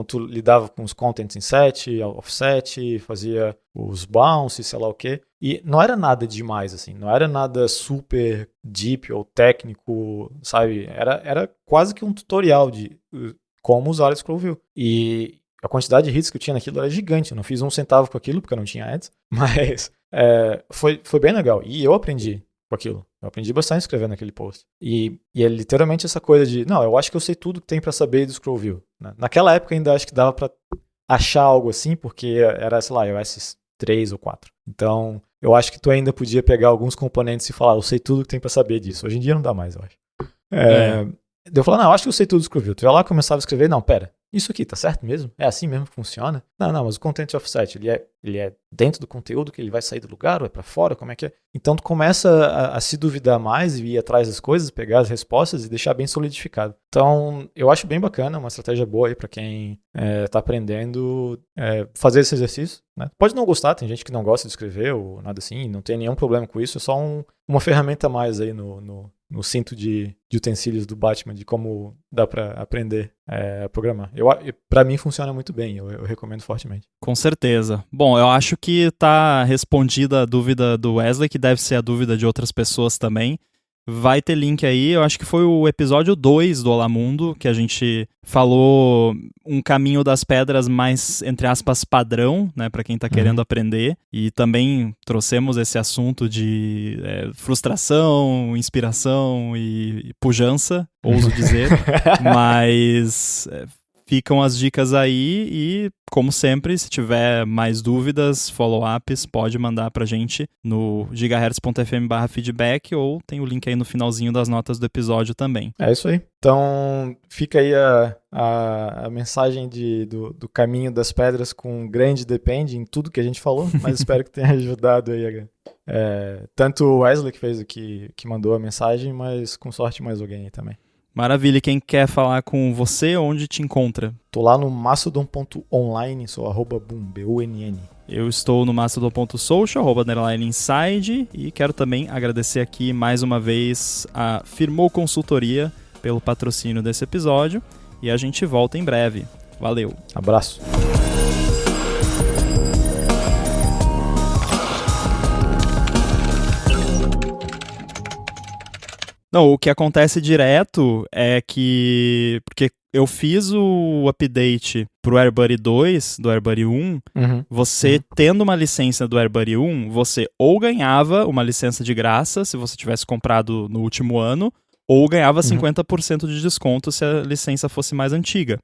tu lidava com os contents em set, offset, fazia os bounce, sei lá o quê. E não era nada demais, assim, não era nada super deep ou técnico, sabe? Era quase que um tutorial de como usar a scroll view. E a quantidade de hits que eu tinha naquilo era gigante. Eu não fiz 1 centavo com aquilo, porque eu não tinha ads, mas foi bem legal. E eu aprendi com aquilo. Eu aprendi bastante escrevendo aquele post. E é literalmente essa coisa de, não, eu acho que eu sei tudo que tem pra saber do scroll view. Naquela época ainda acho que dava pra achar algo assim, porque era, sei lá, iOS 3 ou 4. Então, eu acho que tu ainda podia pegar alguns componentes e falar, eu sei tudo que tem pra saber disso. Hoje em dia não dá mais, eu acho. Eu falava, não, eu acho que eu sei tudo do scroll view. Tu ia lá, começava a escrever, não, pera, isso aqui tá certo mesmo? É assim mesmo que funciona? Não, mas o content offset, ele é dentro do conteúdo que ele vai sair do lugar ou é pra fora? Como é que é? Então tu começa a se duvidar mais e ir atrás das coisas, pegar as respostas e deixar bem solidificado. Então eu acho bem bacana, uma estratégia boa aí pra quem tá aprendendo fazer esse exercício, né? Pode não gostar, tem gente que não gosta de escrever ou nada assim, não tem nenhum problema com isso, é só uma ferramenta a mais aí no cinto de utensílios do Batman, de como dá pra aprender a programar. Pra mim funciona muito bem, eu recomendo fortemente. Com certeza. Bom, eu acho que tá respondida a dúvida do Wesley, que deve ser a dúvida de outras pessoas também. Vai ter link aí, eu acho que foi o episódio 2 do Olá Mundo, que a gente falou um caminho das pedras mais, entre aspas, padrão, né, para quem tá querendo aprender. E também trouxemos esse assunto de frustração, inspiração e pujança, ouso dizer. Mas ficam as dicas aí e, como sempre, se tiver mais dúvidas, follow-ups, pode mandar pra gente no gigahertz.fm/feedback ou tem o link aí no finalzinho das notas do episódio também. É isso aí. Então, fica aí a mensagem do caminho das pedras com grande depende em tudo que a gente falou, mas espero que tenha ajudado aí tanto o Wesley que fez aqui, que mandou a mensagem, mas com sorte mais alguém aí também. Maravilha, e quem quer falar com você, onde te encontra? Tô lá no mastodon.online, sou @boom, B-U-N-N. Eu estou no mastodon.social, @inside, e quero também agradecer aqui mais uma vez a Firmou Consultoria pelo patrocínio desse episódio, e a gente volta em breve. Valeu! Abraço! Não, o que acontece direto é que... Porque eu fiz o update pro AirBuddy 2, do AirBuddy 1, você tendo uma licença do AirBuddy 1, você ou ganhava uma licença de graça, se você tivesse comprado no último ano, ou ganhava 50% de desconto se a licença fosse mais antiga.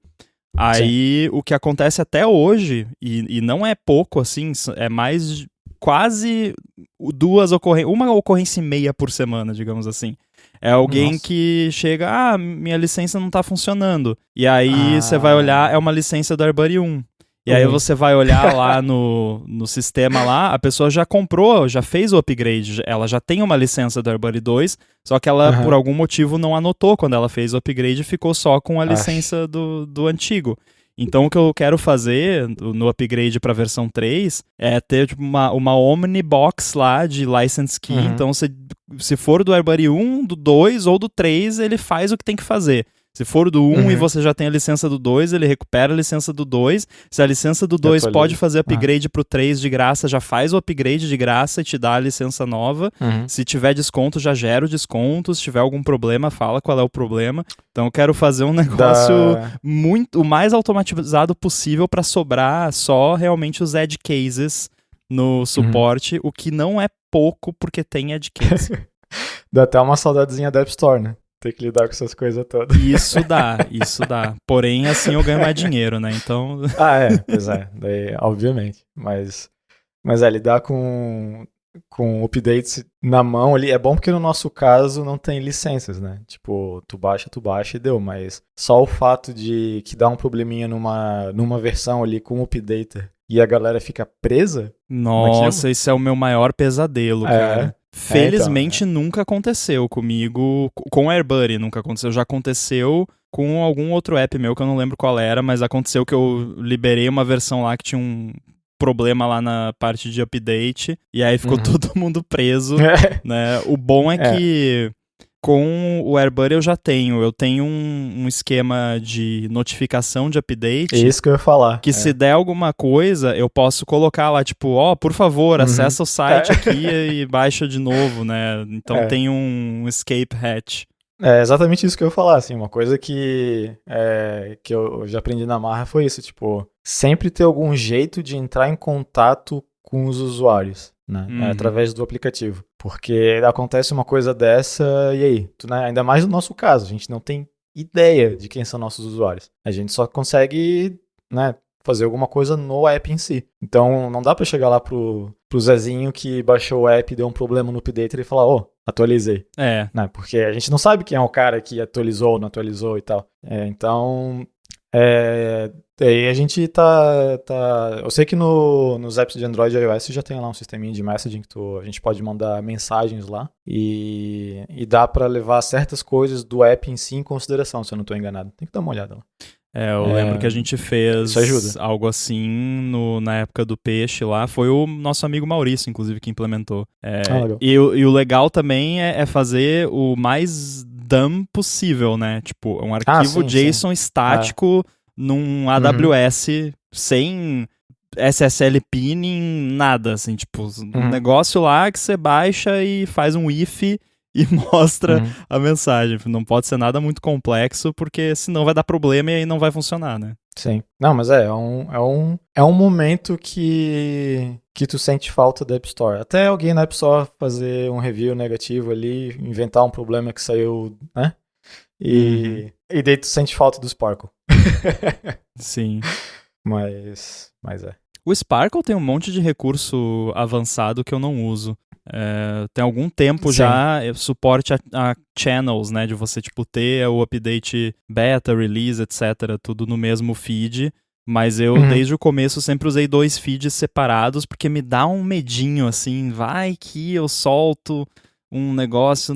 Aí, o que acontece até hoje, e não é pouco, assim, é mais quase uma ocorrência e meia por semana, digamos assim. É alguém que chega, minha licença não tá funcionando. E aí você vai olhar, é uma licença do AirBuddy 1. E aí você vai olhar lá no sistema lá, a pessoa já comprou, já fez o upgrade, ela já tem uma licença do AirBuddy 2, só que ela por algum motivo não anotou quando ela fez o upgrade e ficou só com a licença do antigo. Então o que eu quero fazer no upgrade para a versão 3 é ter tipo, uma Omnibox lá de license key. Então se for do AirBuddy 1, do 2 ou do 3, ele faz o que tem que fazer. Se for do 1 e você já tem a licença do 2, ele recupera a licença do 2. Se a licença do 2 pode fazer upgrade pro 3 de graça, já faz o upgrade de graça e te dá a licença nova. Se tiver desconto, já gera o desconto. Se tiver algum problema, fala qual é o problema. Então eu quero fazer um negócio o mais automatizado possível para sobrar só realmente os edge cases no suporte, o que não é pouco porque tem edge case. Dá até uma saudadezinha da App Store, né? ter que lidar com essas coisas todas. Isso dá. Porém, assim eu ganho mais dinheiro, né? Então. Pois é, daí, obviamente. Mas lidar com updates na mão ali é bom porque no nosso caso não tem licenças, né? Tipo, tu baixa e deu, mas só o fato de que dá um probleminha numa versão ali com o updater e a galera fica presa. Nossa, esse é o meu maior pesadelo, cara. Felizmente então, nunca aconteceu comigo, com o AirBuddy nunca aconteceu, já aconteceu com algum outro app meu que eu não lembro qual era, mas aconteceu que eu liberei uma versão lá que tinha um problema lá na parte de update, e aí ficou todo mundo preso, né? O bom é que com o AirBuddy eu tenho um esquema de notificação de update. É isso que eu ia falar. Que se der alguma coisa, eu posso colocar lá, tipo, por favor, acessa o site aqui e baixa de novo, né? Então tem um escape hatch. É exatamente isso que eu ia falar, assim, uma coisa que eu já aprendi na marra foi isso, tipo, sempre ter algum jeito de entrar em contato com os usuários, né, através do aplicativo, porque acontece uma coisa dessa e aí, né, ainda mais no nosso caso, a gente não tem ideia de quem são nossos usuários, a gente só consegue, né, fazer alguma coisa no app em si. Então não dá pra chegar lá pro Zezinho que baixou o app e deu um problema no update e falar, atualizei. Né? Porque a gente não sabe quem é o cara que atualizou ou não atualizou e tal. Então, daí a gente tá... Eu sei que nos apps de Android e iOS já tem lá um sisteminha de messaging que a gente pode mandar mensagens lá e dá pra levar certas coisas do app em si em consideração, se eu não tô enganado. Tem que dar uma olhada lá. Eu lembro que a gente fez algo assim na época do peixe lá. Foi o nosso amigo Maurício, inclusive, que implementou. E o legal também é fazer o mais dumb possível, né? Tipo, um arquivo JSON estático num AWS sem SSL pinning, nada, assim. Tipo, um negócio lá que você baixa e faz um if e mostra a mensagem. Não pode ser nada muito complexo, porque senão vai dar problema e aí não vai funcionar, né? Sim. Não, mas é um momento que tu sente falta da App Store. Até alguém na App Store fazer um review negativo ali, inventar um problema que saiu, né? E daí tu sente falta do Sparkle. Sim. Mas é. O Sparkle tem um monte de recurso avançado que eu não uso. Tem algum tempo já suporte a channels, né, de você tipo ter o update beta, release, etc, tudo no mesmo feed, mas eu desde o começo sempre usei 2 feeds separados porque me dá um medinho assim, vai que eu solto um negócio,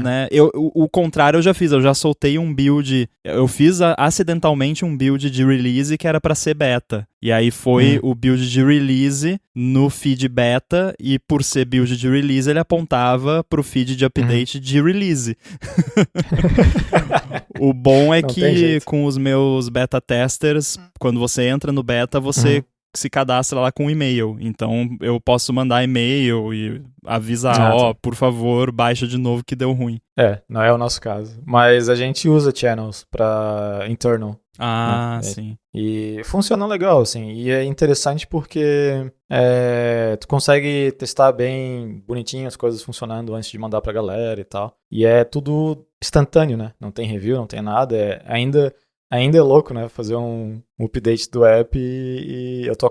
né? O contrário eu já fiz, eu já soltei um build, eu fiz acidentalmente um build de release que era pra ser beta, e aí foi o build de release no feed beta, e por ser build de release ele apontava pro feed de update de release. O bom é que com os meus beta testers, quando você entra no beta, você se cadastra lá com e-mail, então eu posso mandar e-mail e avisar, por favor, baixa de novo que deu ruim. Não é o nosso caso, mas a gente usa channels para internal. Sim. E funciona legal, assim, e é interessante porque tu consegue testar bem bonitinho as coisas funcionando antes de mandar pra galera e tal, e é tudo instantâneo, né, não tem review, não tem nada, ainda é louco, né, fazer um update do app e eu tô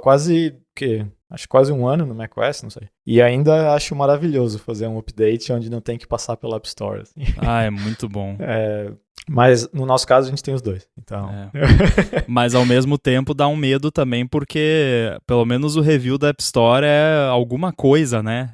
acho quase 1 ano no macOS, não sei. E ainda acho maravilhoso fazer um update onde não tem que passar pela App Store. Assim. É muito bom. Mas no nosso caso a gente tem os dois, então... Mas ao mesmo tempo dá um medo também porque pelo menos o review da App Store é alguma coisa, né?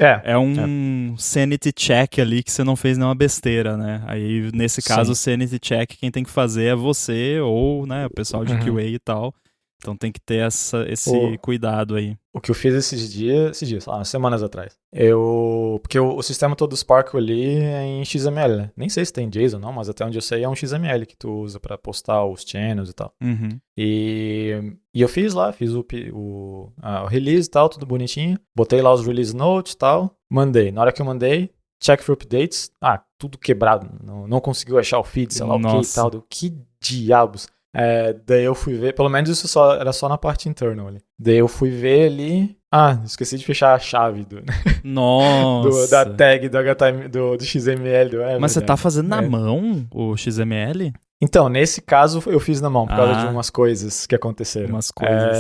É um sanity check ali que você não fez nenhuma besteira, né? Aí, nesse caso, o sanity check quem tem que fazer é você ou, né, o pessoal de QA e tal. Então tem que ter esse cuidado aí. O que eu fiz esses dias, umas semanas atrás. Porque o sistema todo do Sparkle ali é em XML, né? Nem sei se tem JSON ou não, mas até onde eu sei é um XML que tu usa pra postar os channels e tal. E eu fiz o release e tal, tudo bonitinho. Botei lá os release notes e tal. Mandei. Na hora que eu mandei, check for updates. Tudo quebrado. Não conseguiu achar o feed, sei lá o que e tal. Que diabos. Daí eu fui ver, pelo menos isso era só na parte internal ali. Daí eu fui ver ali, Esqueci de fechar a chave Nossa. da tag do HTML, do XML. Mas você tá fazendo na mão o XML? Então, nesse caso, eu fiz na mão, por causa de umas coisas que aconteceram. Umas coisas.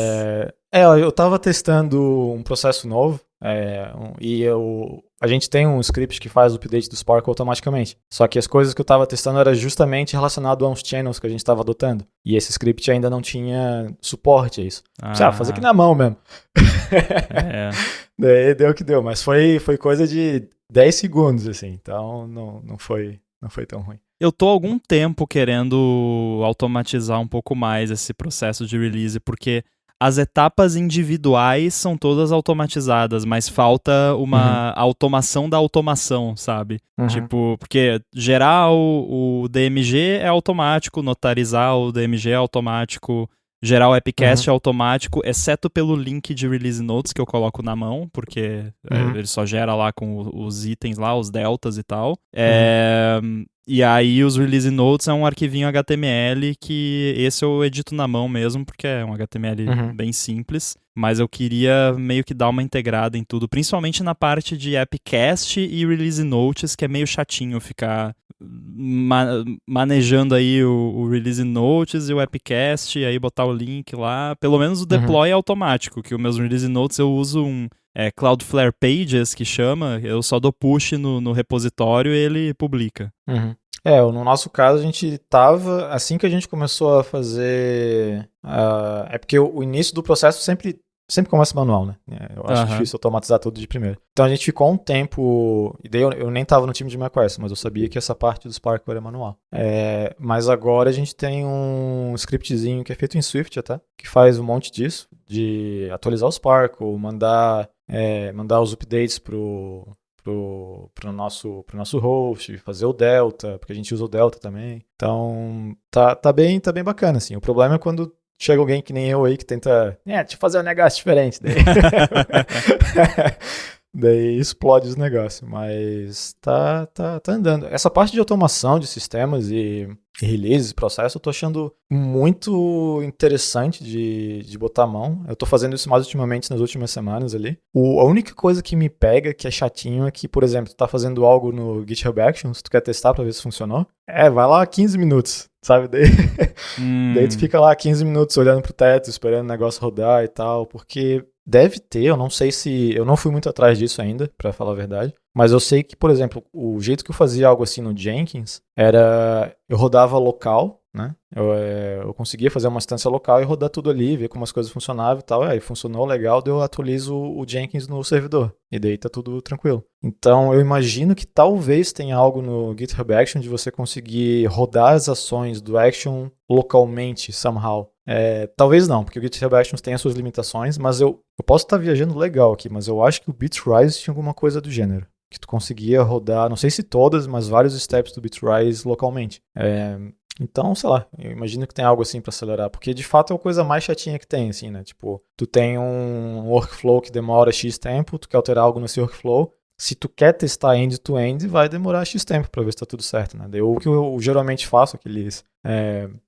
Eu tava testando um processo novo, a gente tem um script que faz o update do Spark automaticamente. Só que as coisas que eu tava testando era justamente relacionado a uns channels que a gente tava adotando. E esse script ainda não tinha suporte a isso. Fazer aqui na mão mesmo. Daí deu o que deu, mas foi coisa de 10 segundos, assim. Então, não foi tão ruim. Eu tô há algum tempo querendo automatizar um pouco mais esse processo de release, porque as etapas individuais são todas automatizadas, mas falta uma automação da automação, sabe? Tipo, porque gerar o DMG é automático, notarizar o DMG é automático, gerar o Epicast é automático, exceto pelo link de release notes que eu coloco na mão, porque ele só gera lá com os itens lá, os deltas e tal. E aí os release notes é um arquivinho HTML que esse eu edito na mão mesmo, porque é um HTML bem simples. Mas eu queria meio que dar uma integrada em tudo, principalmente na parte de Epicast e release notes, que é meio chatinho ficar manejando aí o release notes e o Epicast, e aí botar o link lá. Pelo menos o deploy é automático, que os meus release notes eu uso um Cloudflare Pages, que chama, eu só dou push no repositório e ele publica. No nosso caso, a gente tava, assim que a gente começou a fazer, é porque o início do processo sempre começa manual, né? Eu acho difícil automatizar tudo de primeiro. Então a gente ficou um tempo, e daí eu nem tava no time de macOS, mas eu sabia que essa parte do Spark era manual. Mas agora a gente tem um scriptzinho que é feito em Swift até, que faz um monte disso, de atualizar o Spark, ou mandar os updates pro nosso host, fazer o Delta, porque a gente usa o Delta também. Então, tá bem bacana, assim. O problema é quando chega alguém que nem eu aí que tenta, deixa eu fazer um negócio diferente. Daí explode os negócios, mas tá andando. Essa parte de automação de sistemas e releases, processo, eu tô achando muito interessante de botar a mão. Eu tô fazendo isso mais ultimamente nas últimas semanas ali. A única coisa que me pega, que é chatinho, é que, por exemplo, tu tá fazendo algo no GitHub Actions, tu quer testar pra ver se funcionou. Vai lá 15 minutos, sabe? Daí tu fica lá 15 minutos olhando pro teto, esperando o negócio rodar e tal, porque deve ter, eu não sei se... Eu não fui muito atrás disso ainda, pra falar a verdade. Mas eu sei que, por exemplo, o jeito que eu fazia algo assim no Jenkins era... Eu rodava local, né? Eu conseguia fazer uma instância local e rodar tudo ali, ver como as coisas funcionavam e tal. Aí funcionou legal, daí eu atualizo o Jenkins no servidor. E daí tá tudo tranquilo. Então eu imagino que talvez tenha algo no GitHub Action de você conseguir rodar as ações do Action localmente, somehow. Talvez não, porque o GitHub Actions tem as suas limitações, mas eu posso estar viajando legal aqui, mas eu acho que o Bitrise tinha alguma coisa do gênero. Que tu conseguia rodar, não sei se todas, mas vários steps do Bitrise localmente. Então, sei lá, eu imagino que tem algo assim pra acelerar, porque de fato é a coisa mais chatinha que tem, assim, né? Tipo, tu tem um workflow que demora X tempo, tu quer alterar algo nesse workflow, se tu quer testar end-to-end, vai demorar X tempo pra ver se tá tudo certo, né? Daí, o que eu geralmente faço,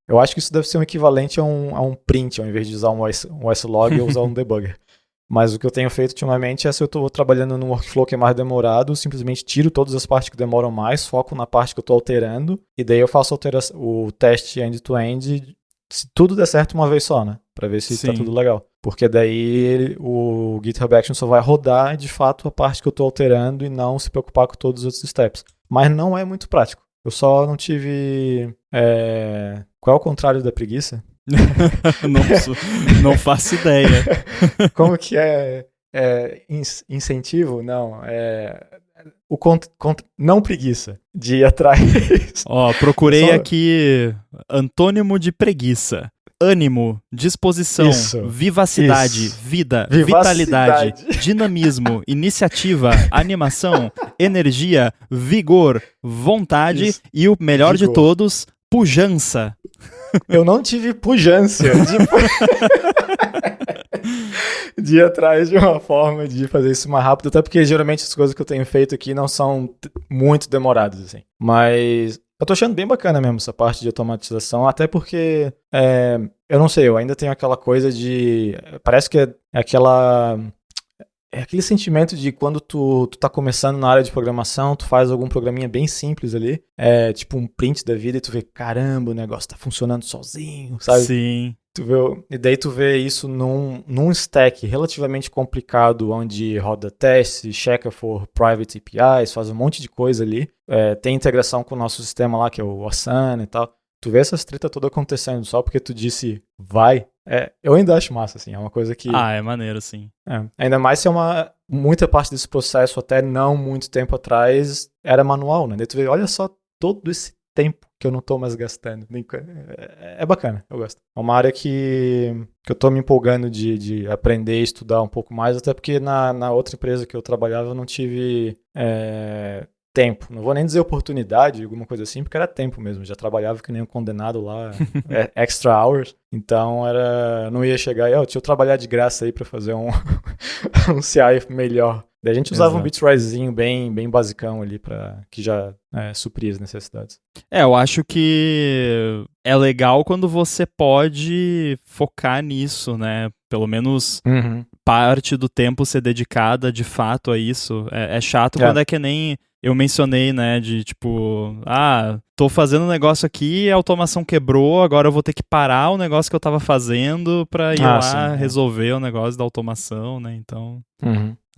eu acho que isso deve ser um equivalente a um print, ao invés de usar um S-Log, eu usar um debugger. Mas o que eu tenho feito ultimamente é, se eu estou trabalhando num workflow que é mais demorado, simplesmente tiro todas as partes que demoram mais, foco na parte que eu estou alterando, e daí eu faço o teste end-to-end, se tudo der certo uma vez só, né? Para ver se está tudo legal. Porque daí o GitHub Action só vai rodar, de fato, a parte que eu estou alterando e não se preocupar com todos os outros steps. Mas não é muito prático. Eu só não tive... Qual é o contrário da preguiça? Não faço ideia. Como que é incentivo? Não, não preguiça de ir atrás. Procurei aqui antônimo de preguiça. Ânimo, disposição, vivacidade, vida, vitalidade, dinamismo, iniciativa, animação, energia, vigor, vontade e o melhor de todos, pujança. Eu não tive pujança de ir atrás de uma forma de fazer isso mais rápido, até porque geralmente as coisas que eu tenho feito aqui não são muito demoradas, assim. Mas eu tô achando bem bacana mesmo essa parte de automatização, até porque, eu não sei, eu ainda tenho aquela coisa de... Parece que é aquela... É aquele sentimento de quando tu tá começando na área de programação, tu faz algum programinha bem simples ali, tipo um print da vida e tu vê, caramba, o negócio tá funcionando sozinho, sabe? Sim. E daí tu vê isso num stack relativamente complicado, onde roda testes, checa for private APIs, faz um monte de coisa ali. Tem integração com o nosso sistema lá, que é o Asana e tal. Tu vê essas treta toda acontecendo só porque tu disse vai. Eu ainda acho massa, assim. É uma coisa que... É maneiro, sim. Ainda mais se muita parte desse processo, até não muito tempo atrás, era manual, né? Daí tu vê, olha só todo esse tempo que eu não tô mais gastando. É bacana, eu gosto. É uma área que eu tô me empolgando de aprender e estudar um pouco mais, até porque na outra empresa que eu trabalhava eu não tive tempo. Não vou nem dizer oportunidade, alguma coisa assim, porque era tempo mesmo. Já trabalhava que nem um condenado lá, extra hours. Então não ia chegar e, deixa eu trabalhar de graça aí pra fazer um CI melhor. Daí a gente usava um Bitrise bem basicão ali, que já supria as necessidades. Eu acho que é legal quando você pode focar nisso, né? Pelo menos parte do tempo ser dedicada de fato a isso. É chato quando é que nem eu mencionei, né? De tipo, tô fazendo um negócio aqui, a automação quebrou, agora eu vou ter que parar o negócio que eu tava fazendo pra ir lá resolver o negócio da automação, né? Então...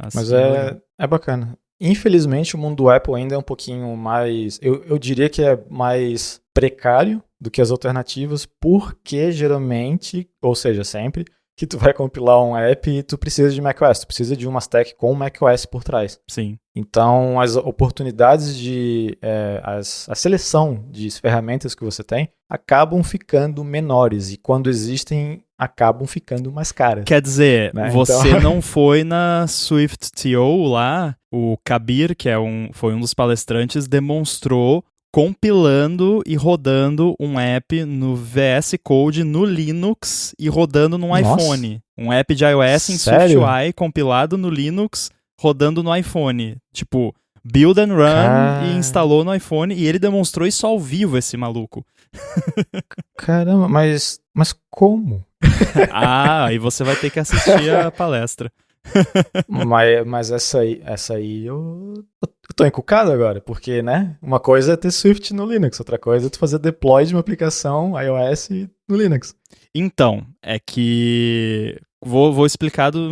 Assim, mas é bacana. Infelizmente, o mundo do Apple ainda é um pouquinho mais... Eu diria que é mais precário do que as alternativas, porque geralmente, ou seja, sempre, que tu vai compilar um app e tu precisa de macOS. Tu precisa de uma stack com macOS por trás. Sim. Então, as oportunidades a seleção de ferramentas que você tem acabam ficando menores. E quando existem, acabam ficando mais caras. Quer dizer, né? você não foi na SwiftTO lá, o Kabir, que foi um dos palestrantes, demonstrou compilando e rodando um app no VS Code no Linux e rodando num iPhone. Um app de iOS em SwiftUI compilado no Linux, rodando no iPhone. Tipo, build and run e instalou no iPhone e ele demonstrou isso ao vivo, esse maluco. Caramba, mas como? Aí você vai ter que assistir a palestra. mas essa aí eu tô encucado agora, porque, né? Uma coisa é ter Swift no Linux, outra coisa é tu fazer deploy de uma aplicação iOS no Linux. Então, é que... Vou explicar do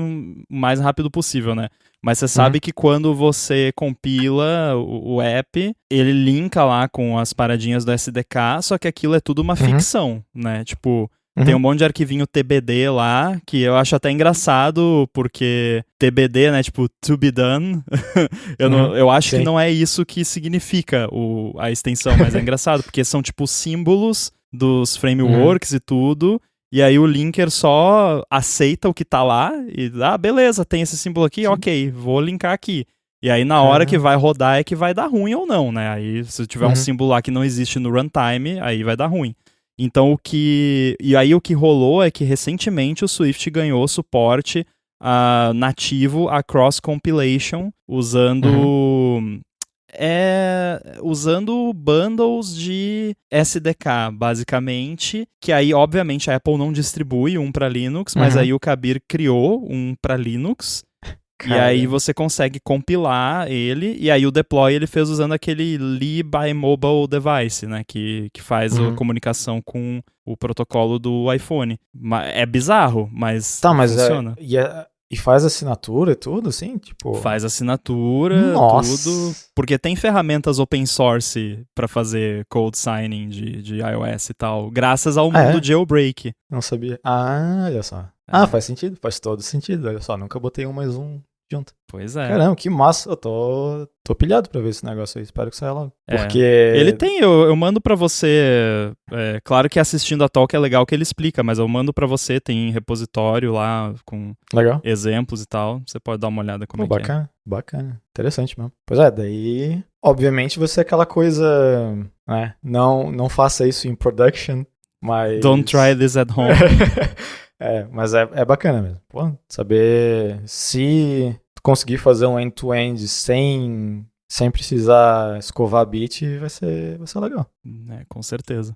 mais rápido possível, né? Mas você sabe que quando você compila o app, ele linka lá com as paradinhas do SDK, só que aquilo é tudo uma ficção, né? Tipo... Tem um monte de arquivinho TBD lá, que eu acho até engraçado, porque TBD, né, tipo, to be done, eu acho que não é isso que significa a extensão, mas é engraçado, porque são, tipo, símbolos dos frameworks e tudo, e aí o linker só aceita o que tá lá, e, beleza, tem esse símbolo aqui, ok, vou linkar aqui. E aí, na hora que vai rodar, é que vai dar ruim ou não, né? Aí, se tiver um símbolo lá que não existe no runtime, aí vai dar ruim. Então, e aí o que rolou é que recentemente o Swift ganhou suporte nativo a cross-compilation usando bundles de SDK, basicamente, que aí, obviamente, a Apple não distribui um para Linux, mas aí o Kabir criou um para Linux. E aí você consegue compilar ele, e aí o deploy ele fez usando aquele Li-by-Mobile Device, né, que faz a comunicação com o protocolo do iPhone. É bizarro, mas funciona. E faz assinatura e tudo, assim? Tipo... Faz assinatura, tudo. Porque tem ferramentas open source para fazer code signing de iOS e tal, graças ao mundo jailbreak. Não sabia. Olha só. Faz sentido, faz todo sentido. Olha só, nunca botei um mais um junto. Pois é. Caramba, que massa. Eu tô pilhado pra ver esse negócio aí. Espero que saia logo. Porque... Ele tem, eu mando pra você. Claro que assistindo a talk é legal que ele explica, mas eu mando pra você, tem repositório lá com exemplos e tal. Você pode dar uma olhada como é que é. Bacana. Interessante mesmo. Pois daí... Obviamente você é aquela coisa... né? Não faça isso em production, mas... Don't try this at home. Mas é bacana mesmo. Pô, saber se tu conseguir fazer um end-to-end sem precisar escovar bit, vai ser legal. Com certeza.